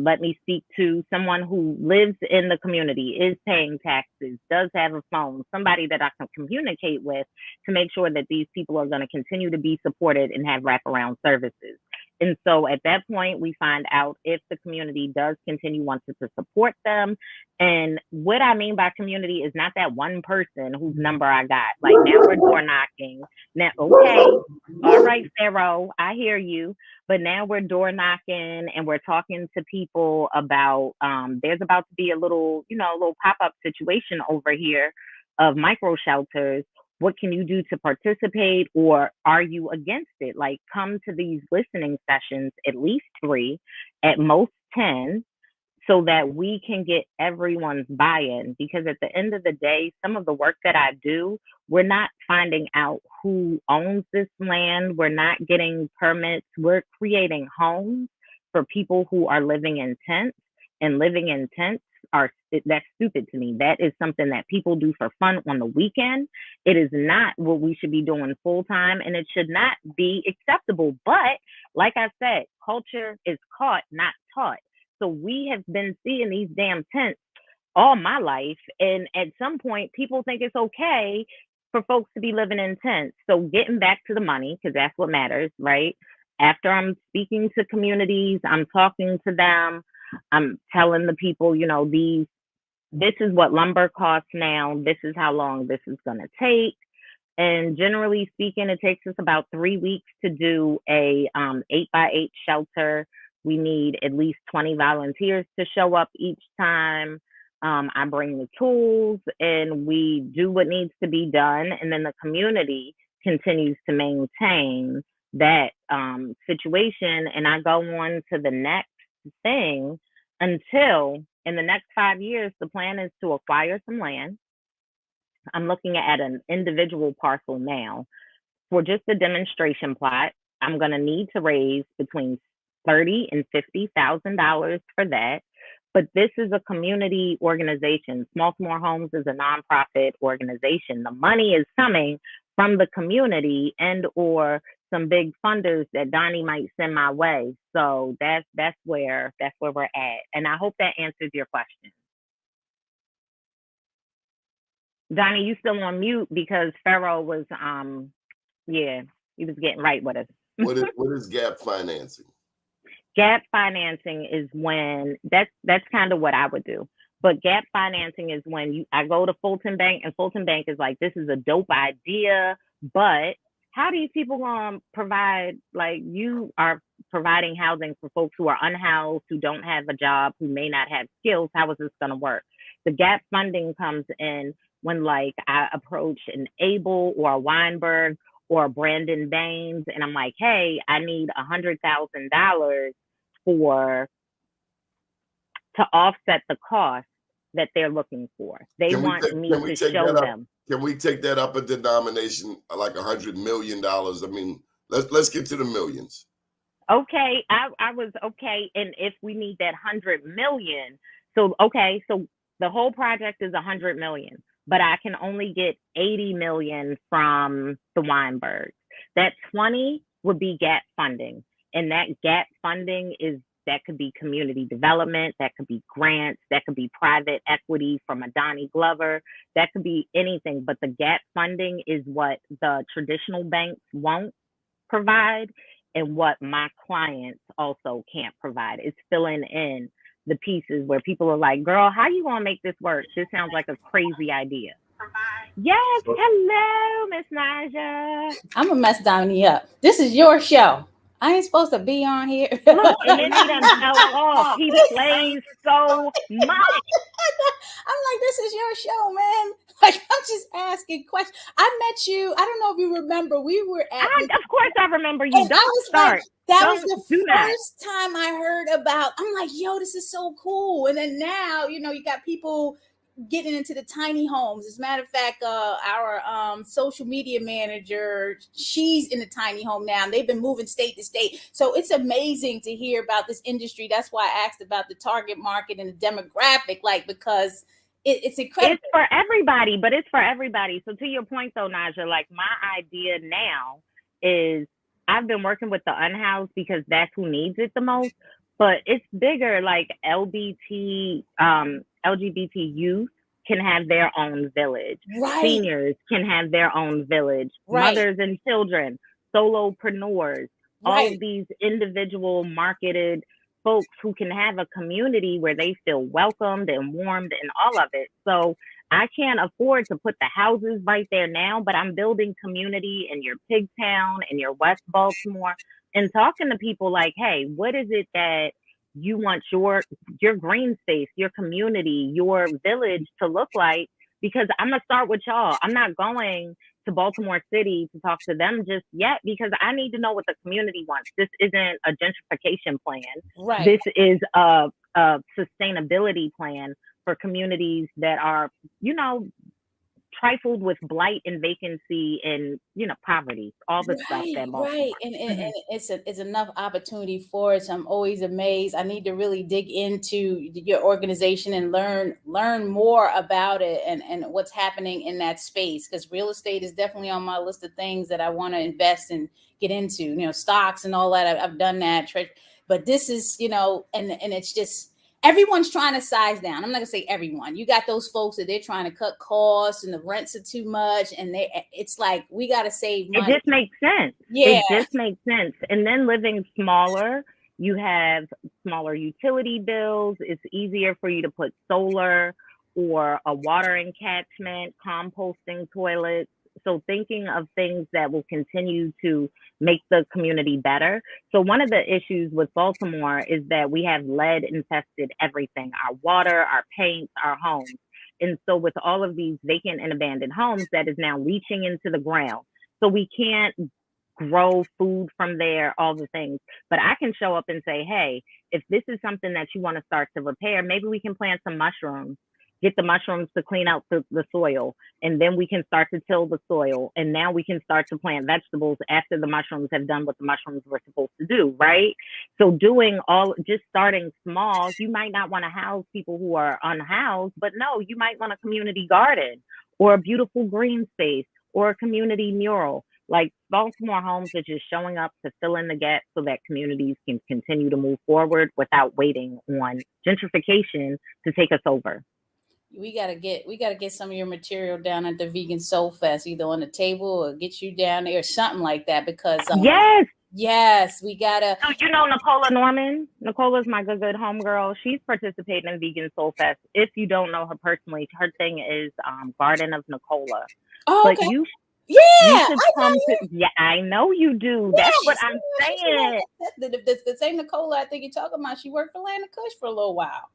let me speak to someone who lives in the community, is paying taxes, does have a phone, somebody that I can communicate with to make sure that these people are going to continue to be supported and have wraparound services. And so at that point, we find out if the community does continue wanting to support them. And what I mean by community is not that one person whose number I got. Like, now we're door knocking. Now, okay, all right, Pharaoh, I hear you. But now we're door knocking and we're talking to people about there's about to be a little pop-up situation over here of micro shelters. What can you do to participate, or are you against it? Like, come to these listening sessions, at least 3, at most 10, so that we can get everyone's buy-in. Because at the end of the day, some of the work that I do, we're not finding out who owns this land. We're not getting permits. We're creating homes for people who are living in tents, and living in tents that's stupid to me. That is something that people do for fun on the weekend. It is not what we should be doing full time, and it should not be acceptable. But like I said, culture is caught, not taught. So we have been seeing these damn tents all my life, and at some point, people think it's okay for folks to be living in tents. So getting back to the money, because that's what matters, right? After I'm speaking to communities, I'm talking to them. I'm telling the people, this is what lumber costs now. This is how long this is going to take. And generally speaking, it takes us about 3 weeks to do a 8x8 shelter. We need at least 20 volunteers to show up each time. I bring the tools and we do what needs to be done. And then the community continues to maintain that situation. And I go on to the next thing until in the next 5 years, the plan is to acquire some land. I'm looking at an individual parcel now for just a demonstration plot. I'm going to need to raise between $30,000 and $50,000 for that. But this is a community organization. Smalltimore Homes is a nonprofit organization. The money is coming from the community and or some big funders that Doni might send my way. So that's where we're at. And I hope that answers your question. Doni, you still on mute because Pharaoh was he was getting right with us. What is gap financing? Gap financing is when that's kind of what I would do. But gap financing is when I go to Fulton Bank, and Fulton Bank is like, this is a dope idea, but how do these people going to provide, like, you are providing housing for folks who are unhoused, who don't have a job, who may not have skills. How is this going to work? The gap funding comes in when, like, I approach an Able or a Weinberg or a Brandon Baines, and I'm like, hey, I need $100,000 to offset the cost that they're looking for. They want me to show them. Can we take that up a denomination, like $100 million? I mean, let's get to the millions. Okay, I was okay. And if we need that 100 million, so the whole project is 100 million, but I can only get 80 million from the Weinbergs. That 20 would be gap funding. And that gap funding that could be community development, that could be grants, that could be private equity from a Donnie Glover, that could be anything. But the gap funding is what the traditional banks won't provide and what my clients also can't provide. It's filling in the pieces where people are like, girl, how you gonna make this work? This sounds like a crazy idea. Yes, hello, Miss Naja. I'm gonna mess Doni up. This is your show. I ain't supposed to be on here. Look, and then he done fell off. He plays so much. I'm like, this is your show, man. Like, I'm just asking questions. I met you. I don't know if you remember. We were at. Of course, I remember you. Don't start. That was the first time I heard about. I'm like, yo, this is so cool. And then now, you got people getting into the tiny homes. As a matter of fact, our social media manager, she's in the tiny home now, and they've been moving state to state. So it's amazing to hear about this industry. That's why I asked about the target market and the demographic, like, because it's incredible. It's for everybody, but it's for everybody. So to your point though, Naja, like my idea now is I've been working with the unhoused because that's who needs it the most. But it's bigger, like LGBT youth can have their own village. Right. Seniors can have their own village. Right. Mothers and children, solopreneurs, all of these individual marketed folks who can have a community where they feel welcomed and warmed and all of it. So I can't afford to put the houses right there now, but I'm building community in your Pigtown, in your West Baltimore, and talking to people like, hey, what is it that you want your green space, your community, your village to look like? Because I'm going to start with y'all. I'm not going to Baltimore City to talk to them just yet because I need to know what the community wants. This isn't a gentrification plan. Right. This is a sustainability plan for communities that are, you know, trifled with blight and vacancy and, you know, poverty, all the stuff that right. And it's enough opportunity for us. I'm always amazed. I need to really dig into your organization and learn more about it and what's happening in that space, because real estate is definitely on my list of things that I want to invest and get into, you know, stocks and all that. I've done that, but this is, you know, and it's just, everyone's trying to size down. I'm not gonna say everyone. You got those folks that they're trying to cut costs and the rents are too much, and it's like we gotta save money. It just makes sense. Yeah, it just makes sense. And then living smaller, you have smaller utility bills. It's easier for you to put solar or a watering catchment, composting toilets. So thinking of things that will continue to make the community better. So one of the issues with Baltimore is that we have lead infested everything, our water, our paint, our homes. And so with all of these vacant and abandoned homes, that is now leaching into the ground. So we can't grow food from there, all the things. But I can show up and say, hey, if this is something that you want to start to repair, maybe we can plant some mushrooms. Get the mushrooms to clean out the soil, and then we can start to till the soil, and now we can start to plant vegetables after the mushrooms have done what the mushrooms were supposed to do, right? So just starting small. You might not want to house people who are unhoused, but no, you might want a community garden or a beautiful green space or a community mural. Like Smalltimore Homes are just showing up to fill in the gap so that communities can continue to move forward without waiting on gentrification to take us over. We gotta get some of your material down at the Vegan Soul Fest, either on the table or get you down there or something like that. Because yes, we gotta. So you know Nicola Norman. Nicola's my good homegirl. She's participating in Vegan Soul Fest. If you don't know her personally, her thing is Garden of Nicola. Oh, but okay. you should come to. Yeah, I know you do. Yes, that's what I'm saying. The same Nicola I think you're talking about. She worked for Land of Kush for a little while.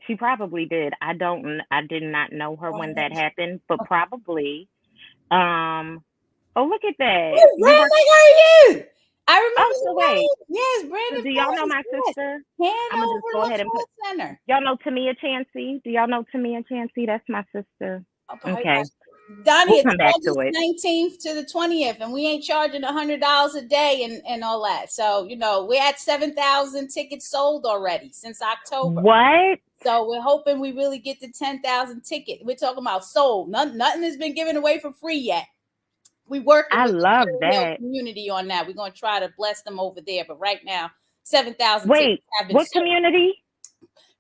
She probably did. I did not know her when that happened, but probably. Oh, look at that. Brandon, how are you? I remember. Oh, so wait. Yes, Brandon. Do y'all know my sister? I'm gonna just go ahead and put. Center. Y'all know Tamia Chancey? Do y'all know Tamia Chancey? That's my sister. Okay. Donnie, we'll it's August 19th to the 20th, and we ain't charging $100 a day and all that. So, you know, we're at 7,000 tickets sold already since October. What? So we're hoping we really get to 10,000 tickets. We're talking about sold. Nothing has been given away for free yet. We working with the community on that. We're going to try to bless them over there. But right now, 7,000 tickets have been sold. What community?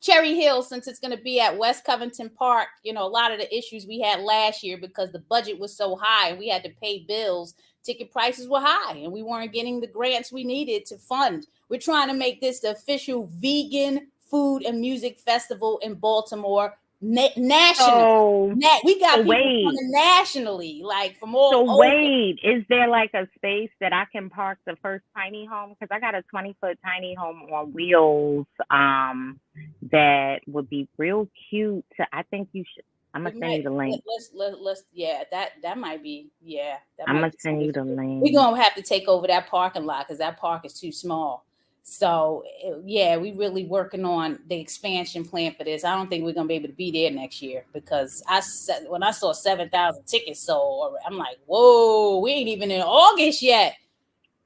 Cherry Hill, since it's going to be at West Covington Park. You know, a lot of the issues we had last year because the budget was so high and we had to pay bills. Ticket prices were high and we weren't getting the grants we needed to fund. We're trying to make this the official vegan food and music festival in Baltimore. National. We got people coming nationally, like from all over. Wait, is there like a space that I can park the first tiny home? Because I got a 20-foot tiny home on wheels that would be real cute. I think you should. I'm gonna send you the link. Let's that might be I'm gonna send you the link. We're gonna have to take over that parking lot because that park is too small. So yeah, we really working on the expansion plan for this. I don't think we're gonna be able to be there next year because when I saw 7,000 tickets sold, I'm like, whoa, we ain't even in August yet.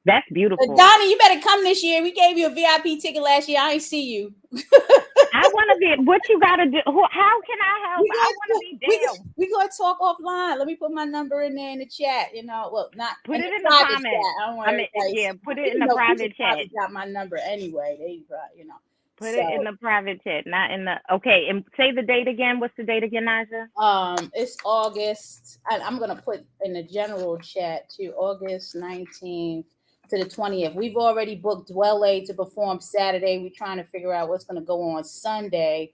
That's beautiful. Donnie, you better come this year. We gave you a VIP ticket last year. I ain't see you. I want to be. What you got to do? How can I help? I want to be there. We gonna talk offline. Let me put my number in there in the chat. Well, not put it in the comment. I don't want put it in the private chat. Got my number anyway. They Put it in the private chat, not in the. Okay, and say the date again. What's the date again, Naja? It's August. I'm gonna put in the general chat too. August 19th to the 20th. We've already booked Dwelle to perform Saturday. We're trying to figure out what's going to go on Sunday.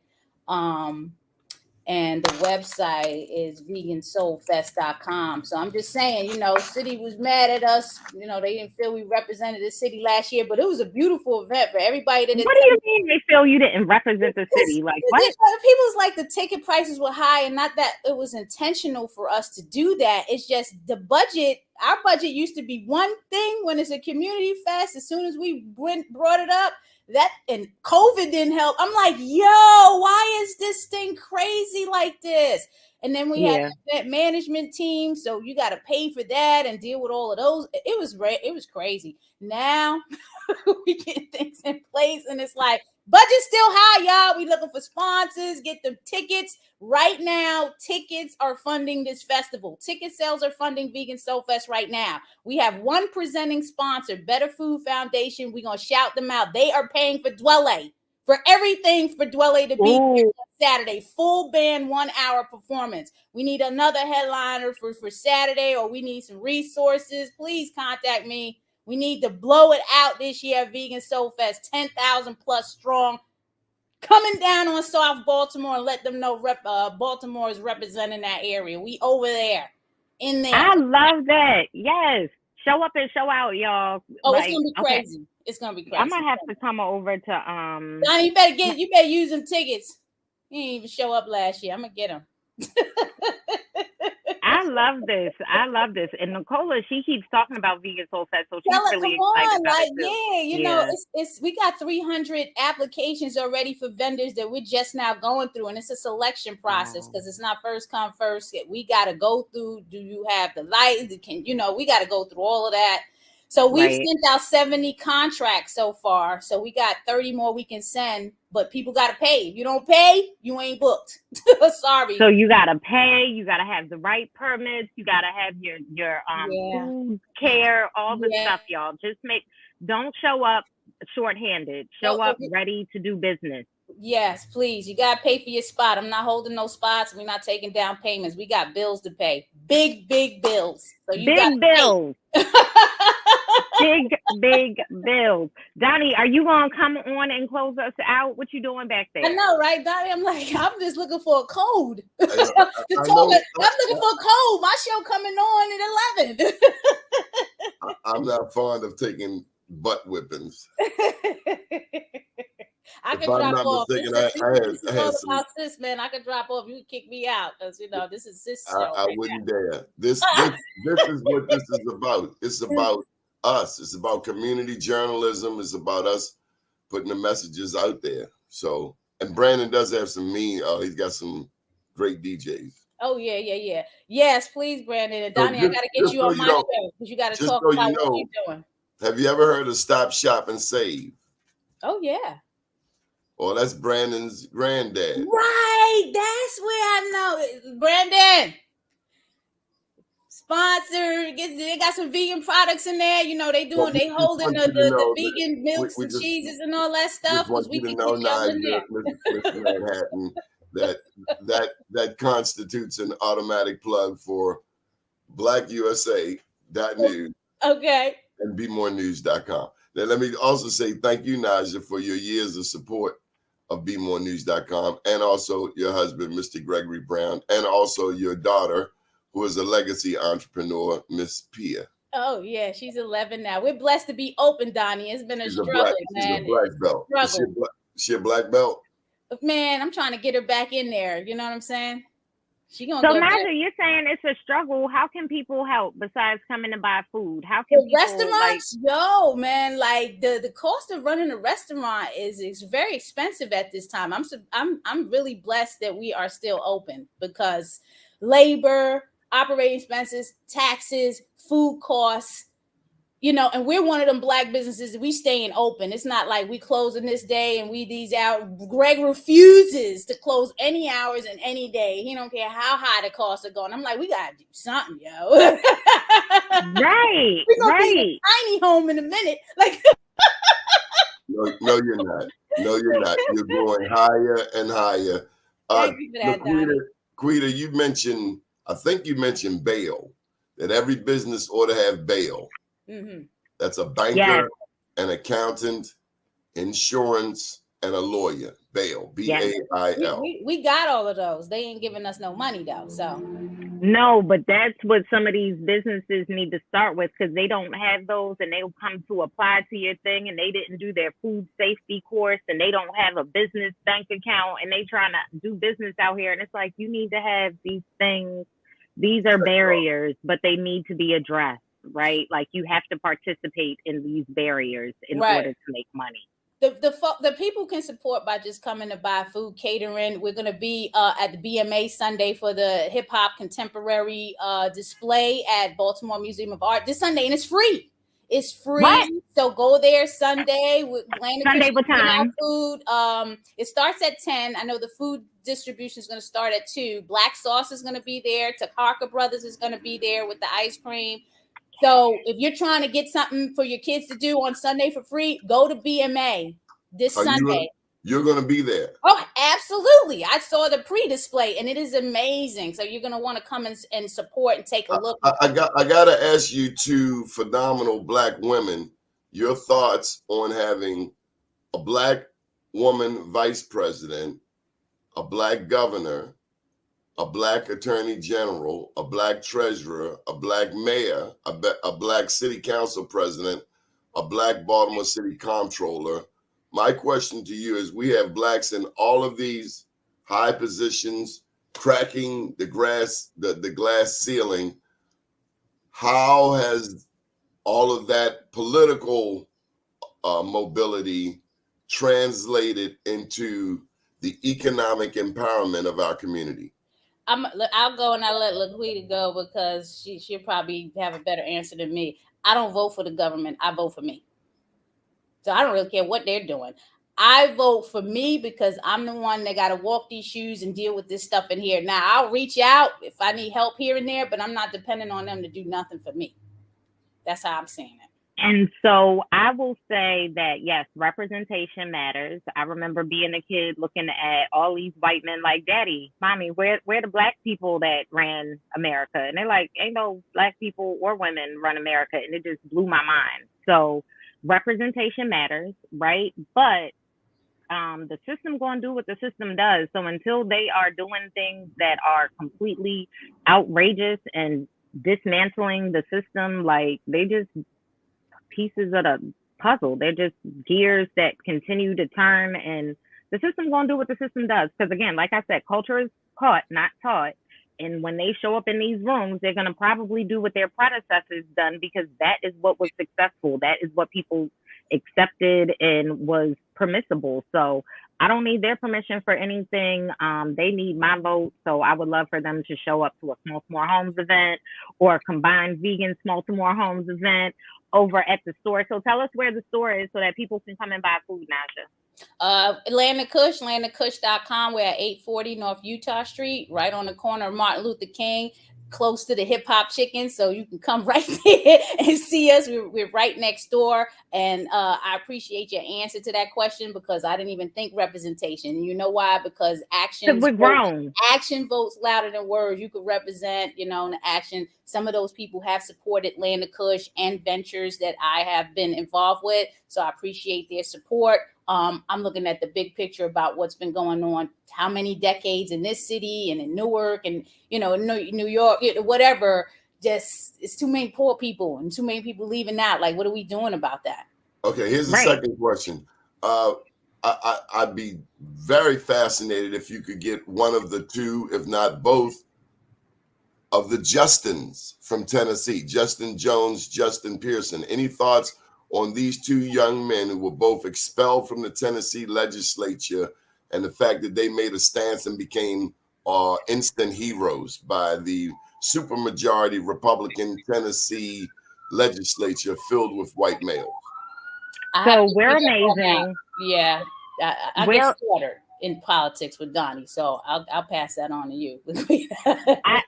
And the website is vegansoulfest.com. So I'm just saying, city was mad at us. They didn't feel we represented the city last year, but it was a beautiful event for everybody. What do you mean they feel you didn't represent the city? Like what? People's like the ticket prices were high, and not that it was intentional for us to do that. It's just the budget. Our budget used to be one thing when it's a community fest. As soon as we brought it up, and COVID didn't help. I'm like, yo, why is this thing crazy like this? And then we had that management team, so you got to pay for that and deal with all of those. It was crazy. Now we get things in place, and it's like budget's still high, y'all. We looking for sponsors. Get them tickets right now. Tickets are funding this festival. Ticket sales are funding Vegan Soul Fest right now. We have one presenting sponsor, Better Food Foundation. We're gonna shout them out. They are paying for Dwelle, for everything for Dwelle to be here on Saturday. Full band 1 hour performance. We need another headliner for Saturday, or we need some resources. Please contact me. We need to blow it out this year at Vegan Soul Fest, 10,000 plus strong. Coming down on South Baltimore and let them know Baltimore is representing that area. We over there, in there. I love that. Yes. Show up and show out, y'all. Oh, it's going to be crazy. Okay. It's going to be crazy. I might have to come over to Donnie, you better use them tickets. He didn't even show up last year. I'm going to get him. I love this. And Nicola, she keeps talking about Vegan Soul Fest, so she's really excited about it too. Yeah, it's we got 300 applications already for vendors that we're just now going through, and it's a selection process because it's not first come first. We got to go through. Do you have the light? We got to go through all of that. So we've sent out 70 contracts so far. So we got 30 more we can send, but people got to pay. If you don't pay, you ain't booked. Sorry. So you got to pay. You got to have the right permits. You got to have your food care, all the stuff, y'all. Don't show up shorthanded. Show up ready to do business. Yes, please. You got to pay for your spot. I'm not holding no spots. We're not taking down payments. We got bills to pay. Big bills. So you big bills. Big bills. Donnie, are you gonna come on and close us out? What you doing back there? I know, right, Donnie? I'm just looking for a code. I'm looking for a code. My show coming on at 11. I'm not fond of taking butt whippings. I could drop off. Sis, man, I could drop off. You could kick me out because this is sis show. I wouldn't dare. This is what this is about. It's about us. It's about community journalism. It's about us putting the messages out there. So, and Brandon does have some he's got some great DJs. Oh yeah. Yes, please, Brandon and Donnie. I gotta get you on my show because you gotta talk about what you're doing. Have you ever heard of Stop, Shop, and Save? Oh yeah. Oh, that's Brandon's granddad. Right. That's where I know. Brandon. Sponsor. They got some vegan products in there. They holding the vegan milks and cheeses and all that stuff. We can know Mr. Manhattan that constitutes an automatic plug for blackusa.news. Okay. And bemorenews.com. Now, let me also say thank you, Naja, for your years of support of bemorenews.com, and also your husband, Mr. Gregory Brown, and also your daughter, who is a legacy entrepreneur, Miss Pia. Oh, yeah, she's 11 now. We're blessed to be open, Donnie. It's been a struggle, man. She's a black belt. She a black belt? Man, I'm trying to get her back in there. You know what I'm saying? She gonna So go Naja, there. you're saying it's a struggle. How can people help besides coming to buy food? How can The people like? restaurants, yo, man, like the cost of running a restaurant is very expensive at this time. I'm really blessed that we are still open because labor, operating expenses, taxes, food costs, you know, and we're one of them black businesses. We staying open. It's not like we closing this day and we these out. Greg refuses to close any hours and any day. He don't care how high the costs are going. I'm like, we gotta do something, yo. Right, We're gonna be in right. a tiny home in a minute. Like, No, you're not. No, you're not. You're going higher and higher. thank you for Look, that, Donnie. Quida, you mentioned, I think you mentioned bail, that every business ought to have bail. Mm-hmm. That's a banker, Yes. an accountant, insurance, and a lawyer. Bail, B-A-I-L. We got all of those. They ain't giving us no money though. So No, but that's what some of these businesses need to start with because they don't have those and they'll come to apply to your thing and they didn't do their food safety course and they don't have a business bank account and they trying to do business out here. And it's like, you need to have these things. These are barriers, but they need to be addressed, right? Like you have to participate in these barriers in Right. order to make money. The people can support by just coming to buy food, catering. We're going to be at the BMA Sunday for the hip hop contemporary display at Baltimore Museum of Art this Sunday, and it's free. It's free. What? So go there Sunday with Sunday what time? Food. It starts at 10. I know the food distribution is going to start at 2. Black Sauce is going to be there. Takarka Brothers is going to be there with the ice cream. So if you're trying to get something for your kids to do on Sunday for free, go to BMA this Sunday. You're going to be there. Oh, absolutely. I saw the pre-display and it is amazing. So you're going to want to come and support and take a look. I got to ask you two phenomenal black women, your thoughts on having a black woman vice president, a black governor, a black attorney general, a black treasurer, a black mayor, a black city council president, a black Baltimore city comptroller. My question to you is, we have blacks in all of these high positions, cracking the glass ceiling. How has all of that political mobility translated into the economic empowerment of our community? I'll go and I'll let LaQuita go because she'll probably have a better answer than me. I don't vote for the government. I vote for me. So I don't really care what they're doing. I vote for me because I'm the one that got to walk these shoes and deal with this stuff in here. Now, I'll reach out if I need help here and there, but I'm not dependent on them to do nothing for me. That's how I'm saying it. And so I will say that, yes, representation matters. I remember being a kid looking at all these white men like, Daddy, Mommy, where the black people that ran America? And they're like, ain't no black people or women run America. And it just blew my mind. So representation matters, right? But the system going to do what the system does. So until they are doing things that are completely outrageous and dismantling the system, like they just pieces of the puzzle. They're just gears that continue to turn, and the system's going to do what the system does. Because again, like I said, culture is caught, not taught. And when they show up in these rooms, they're going to probably do what their predecessors done because that is what was successful. That is what people accepted and was permissible. So I don't need their permission for anything. They need my vote. So I would love for them to show up to a Smalltimore Homes event or a combined vegan Smalltimore Homes event over at the store. So tell us where the store is so that people can come and buy food, Naja. Land of Kush, landofkush.com. We're at 840 North Utah Street, right on the corner of Martin Luther King, close to the Hip Hop Chicken. So you can come right there and see us. We're right next door. And I appreciate your answer to that question because I didn't even think representation. You know why? Because action votes louder than words. You could represent, in the action. Some of those people have supported Land of Kush and ventures that I have been involved with. So I appreciate their support. I'm looking at the big picture about what's been going on, how many decades in this city and in Newark and, New York, whatever. Just it's too many poor people and too many people leaving out. Like, what are we doing about that? Okay, here's the second question. I'd be very fascinated if you could get one of the two, if not both, of the Justins from Tennessee, Justin Jones, Justin Pearson. Any thoughts on these two young men who were both expelled from the Tennessee legislature and the fact that they made a stance and became instant heroes by the supermajority Republican Tennessee legislature filled with white males? I have So to we're pick up on that. amazing. Yeah, I get We're slaughtered in politics with Donnie, so I'll pass that on to you.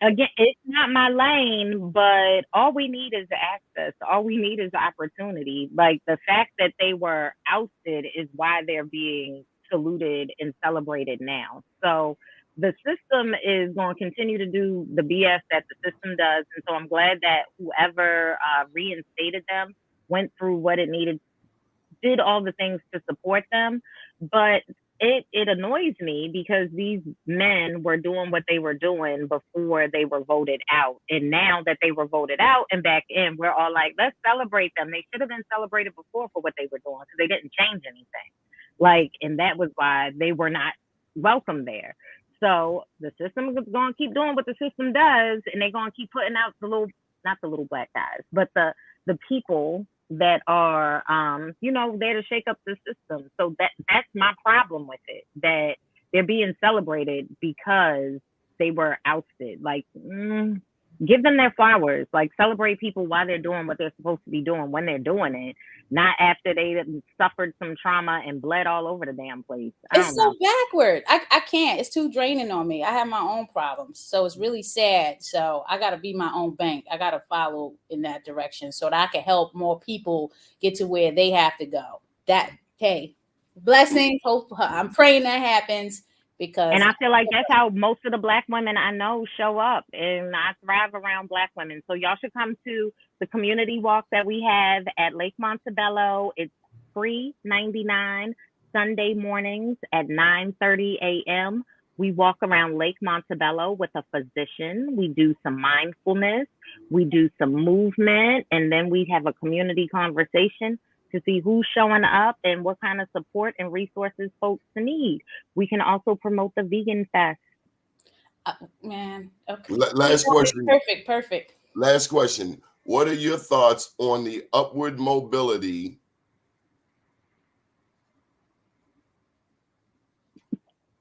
again, it's not my lane, but all we need is access. All we need is opportunity. Like the fact that they were ousted is why they're being saluted and celebrated now. So the system is going to continue to do the BS that the system does. And so I'm glad that whoever reinstated them went through what it needed, did all the things to support them. But it annoys me because these men were doing what they were doing before they were voted out. And now that they were voted out and back in, we're all like, let's celebrate them. They should have been celebrated before for what they were doing because they didn't change anything. Like, and that was why they were not welcome there. So the system is going to keep doing what the system does, and they're going to keep putting out the little, not the little black guys, but the people that are there to shake up the system. So that's my problem with it, that they're being celebrated because they were ousted. Like, give them their flowers. Like, celebrate people while they're doing what they're supposed to be doing when they're doing it, not after they suffered some trauma and bled all over the damn place. It's so backward. I can't. It's too draining on me. I have my own problems, so it's really sad. So I got to be my own bank. I got to follow in that direction so that I can help more people get to where they have to go. Hey, blessings. Hope I'm praying that happens. And I feel like that's how most of the Black women I know show up, and I thrive around Black women. So y'all should come to the community walk that we have at Lake Montebello. It's free, 99, Sunday mornings at 9:30 a.m. We walk around Lake Montebello with a physician. We do some mindfulness. We do some movement, and then we have a community conversation to see who's showing up and what kind of support and resources folks need. We can also promote the Vegan Fest. Man, okay. Last question. Perfect. Last question. What are your thoughts on the upward mobility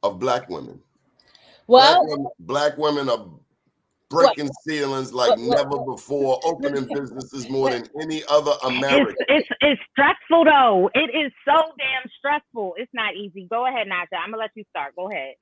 of Black women? Well, Black women are breaking ceilings like never before, opening businesses more than any other American. It's stressful though. It is so damn stressful. It's not easy. Go ahead, Naja. I'm gonna let you start. Go ahead.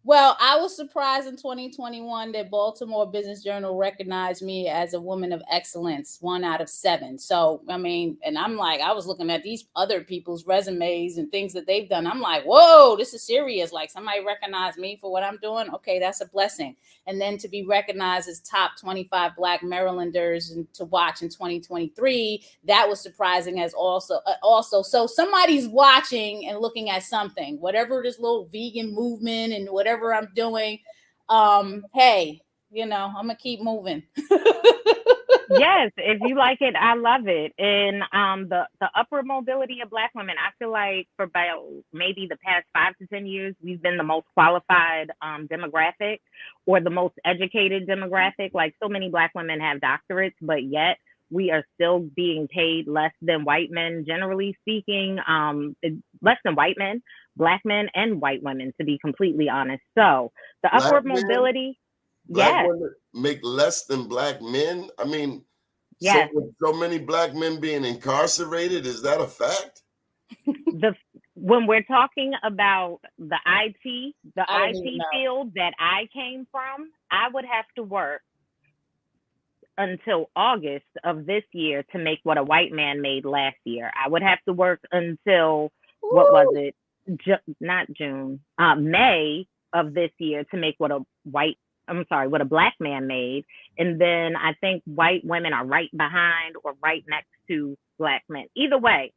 Well, I was surprised in 2021 that Baltimore Business Journal recognized me as a woman of excellence, 1 out of 7. So, I mean, and I'm like, I was looking at these other people's resumes and things that they've done. I'm like, whoa, this is serious. Like, somebody recognized me for what I'm doing. Okay, that's a blessing. And then to be recognized as top 25 Black Marylanders and to watch in 2023, that was surprising as also. So somebody's watching and looking at something, whatever this little vegan movement and whatever I'm doing. Hey, I'm gonna keep moving. Yes, if you like it, I love it. And the upward mobility of Black women, I feel like for about maybe the past 5 to 10 years, we've been the most qualified demographic or the most educated demographic. Like, so many Black women have doctorates, but yet we are still being paid less than white men, generally speaking, less than white men, Black men and white women, to be completely honest. So the upward mobility, Black women make less than Black men. I mean, yes. So many Black men being incarcerated, is that a fact? When we're talking about the IT field that I came from, I would have to work until August of this year to make what a white man made last year. I would have to work until, what was it? Not June, May of this year to make what a Black man made. And then I think white women are right behind or right next to Black men. Either way,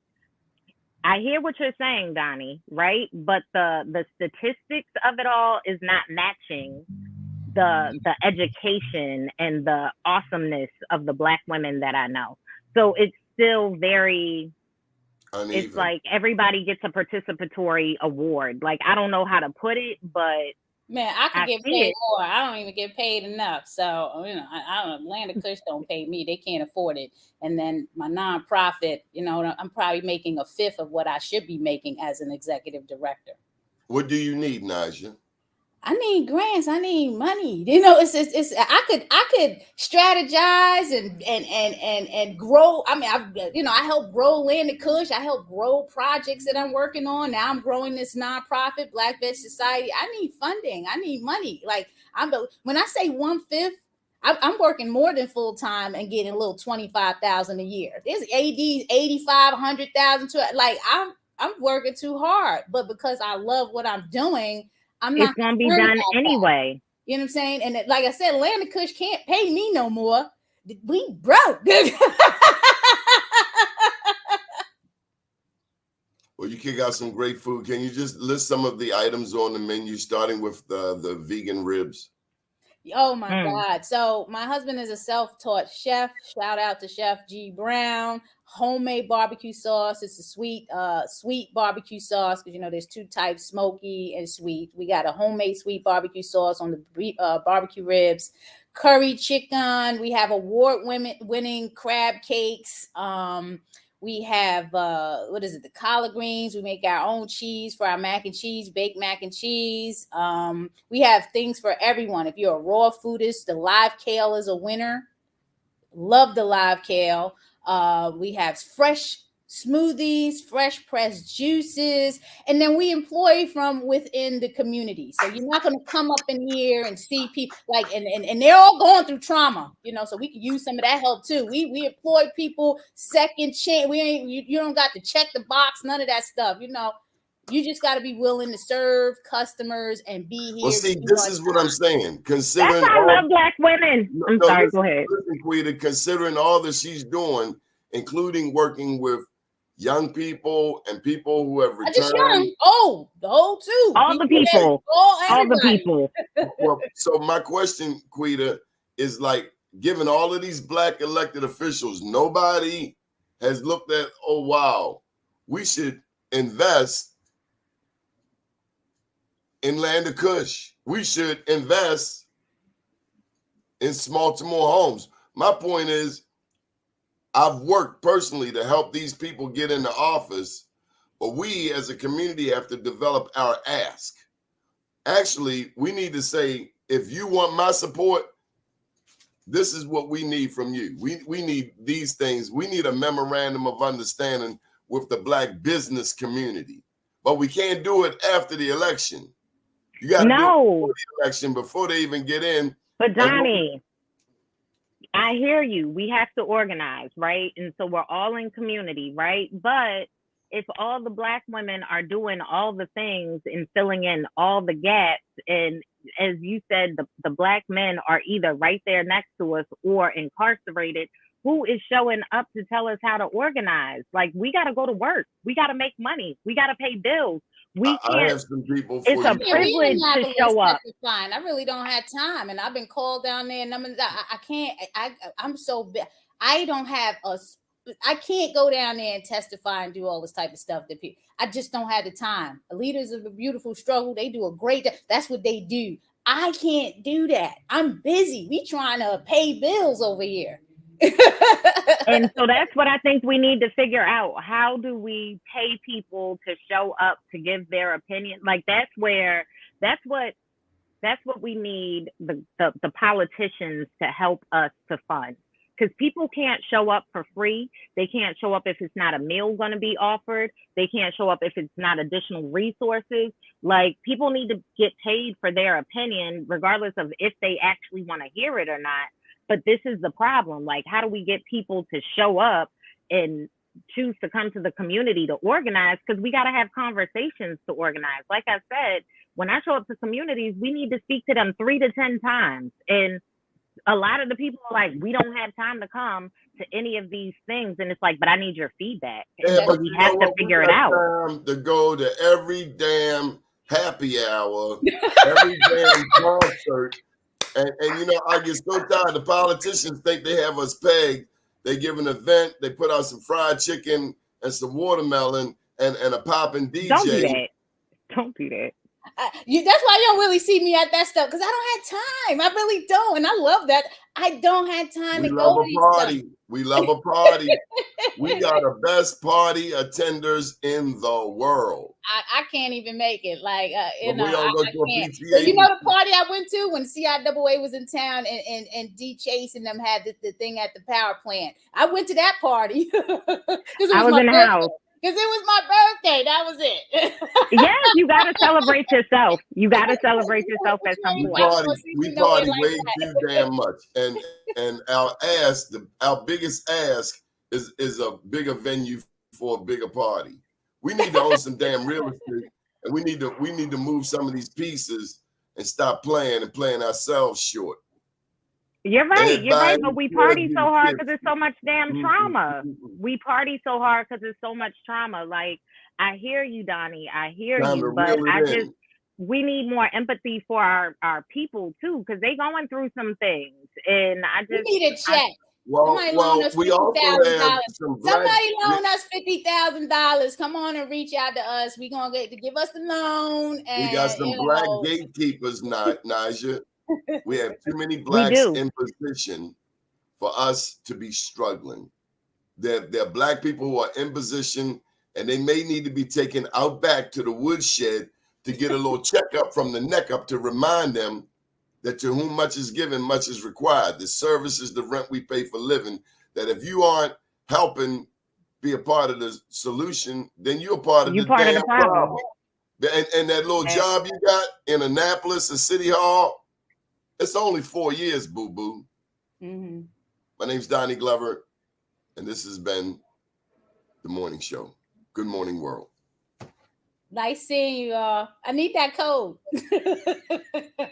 I hear what you're saying, Donnie, right? But the statistics of it all is not matching the education and the awesomeness of the Black women that I know. So it's still very uneven. It's like everybody gets a participatory award. Like, I don't know how to put it, but Man, I could I get see paid it. more. I don't even get paid enough. So, I don't, Land of Kush don't pay me. They can't afford it. And then my nonprofit, I'm probably making a fifth of what I should be making as an executive director. What do you need, Naja? I need grants. I need money. It's I could strategize and grow. I mean, I help grow Land of Kush. I help grow projects that I'm working on. Now I'm growing this nonprofit, Black Veg Society. I need funding. I need money. Like when I say 1/5, I'm working more than full time and getting a little 25,000 a year. There's ADs 85, 100,000 to like I'm working too hard, but because I love what I'm doing, I'm not It's gonna be concerned done about that. anyway. You know what I'm saying? And like I said, Land of Kush can't pay me no more. We broke. Well, you kick out some great food. Can you just list some of the items on the menu, starting with the vegan ribs? Oh my God. So my husband is a self-taught chef. Shout out to Chef G Brown. Homemade barbecue sauce. It's a sweet barbecue sauce, because there's two types, smoky and sweet. We got a homemade sweet barbecue sauce on the barbecue ribs. Curry chicken. We have award-winning crab cakes. We have the collard greens. We make our own cheese for our mac and cheese, baked mac and cheese. We have things for everyone. If you're a raw foodist, the live kale is a winner. Love the live kale. We have fresh smoothies, fresh pressed juices, and then we employ from within the community. So you're not going to come up in here and see people and they're all going through trauma, so we can use some of that help too. We employ people second chance. You don't got to check the box, none of that stuff. You just got to be willing to serve customers and be here. Well, see, this is what I'm saying. Considering That's why I love Black women. I'm sorry, go ahead. Listen, Quida, considering all that she's doing, including working with young people and people who have returned. Just young, old, the old too. All the people. All the people. Well, so my question, Quida, is like, given all of these Black elected officials, nobody has looked at, oh, wow, we should invest in Land of Kush. We should invest in Smalltimore Homes. My point is, I've worked personally to help these people get into office, but we as a community have to develop our ask. Actually, we need to say, if you want my support, this is what we need from you. We need these things. We need a memorandum of understanding with the Black business community, but we can't do it after the election. You got to do it before the election, before they even get in. But Donnie, I hear you. We have to organize, right? And so we're all in community, right? But if all the Black women are doing all the things and filling in all the gaps, and as you said, the Black men are either right there next to us or incarcerated, who is showing up to tell us how to organize? Like, we got to go to work. We got to make money. We got to pay bills. We can't. I have some people for it's a privilege to show up. Fine. I really don't have time, and I've been called down there, and I can't. I'm so bad. I don't have I can't go down there and testify and do all this type of stuff that people. I just don't have the time. Leaders of a beautiful struggle, they do a great. That's what they do. I can't do that. I'm busy. We trying to pay bills over here. And so that's what I think we need to figure out. How do we pay people to show up to give their opinion? Like, that's what we need the politicians to help us to fund. Because people can't show up for free. They can't show up if it's not a meal going to be offered. They can't show up if it's not additional resources. Like, people need to get paid for their opinion, regardless of if they actually want to hear it or not. But this is the problem. Like, how do we get people to show up and choose to come to the community to organize? Because we got to have conversations to organize. Like I said, when I show up to communities, we need to speak to them 3 to 10 times. And a lot of the people are like, we don't have time to come to any of these things. And it's like, but I need your feedback. Yeah, but we have to figure it out. To go to every damn happy hour, every damn concert. And I get so tired. The politicians think they have us pegged. They give an event, they put out some fried chicken and some watermelon and a popping DJ. Don't do that. That's why you don't really see me at that stuff, because I don't have time. I really don't, and I love that. I don't have time We to love go to a these party. stuff. We love a party. We are the best party attenders in the world. I can't even make it. Like, But we don't go I to a can't. PTA. But you know the party I went to when CIAA was in town, and D Chase and them had the thing at the power plant. I went to that party because I was in the house. Because it was my birthday. That was it. Yes, you got to celebrate yourself. You got to celebrate yourself at some point. We party way too damn much, and our biggest ask is a bigger venue for a bigger party. We need to own some damn real estate, and we need to move some of these pieces and stop playing ourselves short. You're right, but we party so hard because there's so much damn trauma. We party so hard because there's so much trauma. Like, I hear you, Donnie. I hear you, but we need more empathy for our people too, because they going through some things, and we need a check. Somebody loan us $50,000. Come on and reach out to us. We're gonna give us the loan. And we got some black gatekeepers, Naja. We have too many blacks in position for us to be struggling. There are black people who are in position, and they may need to be taken out back to the woodshed to get a little checkup from the neck up to remind them that to whom much is given, much is required. The services, the rent we pay for living, that if you aren't helping be a part of the solution, then you're part of the damn problem. And that little job you got in Annapolis, a city hall, it's only 4 years, boo-boo. Mm-hmm. My name's Donnie Glover, and this has been The Morning Show. Good morning, world. Nice seeing you all. I need that code.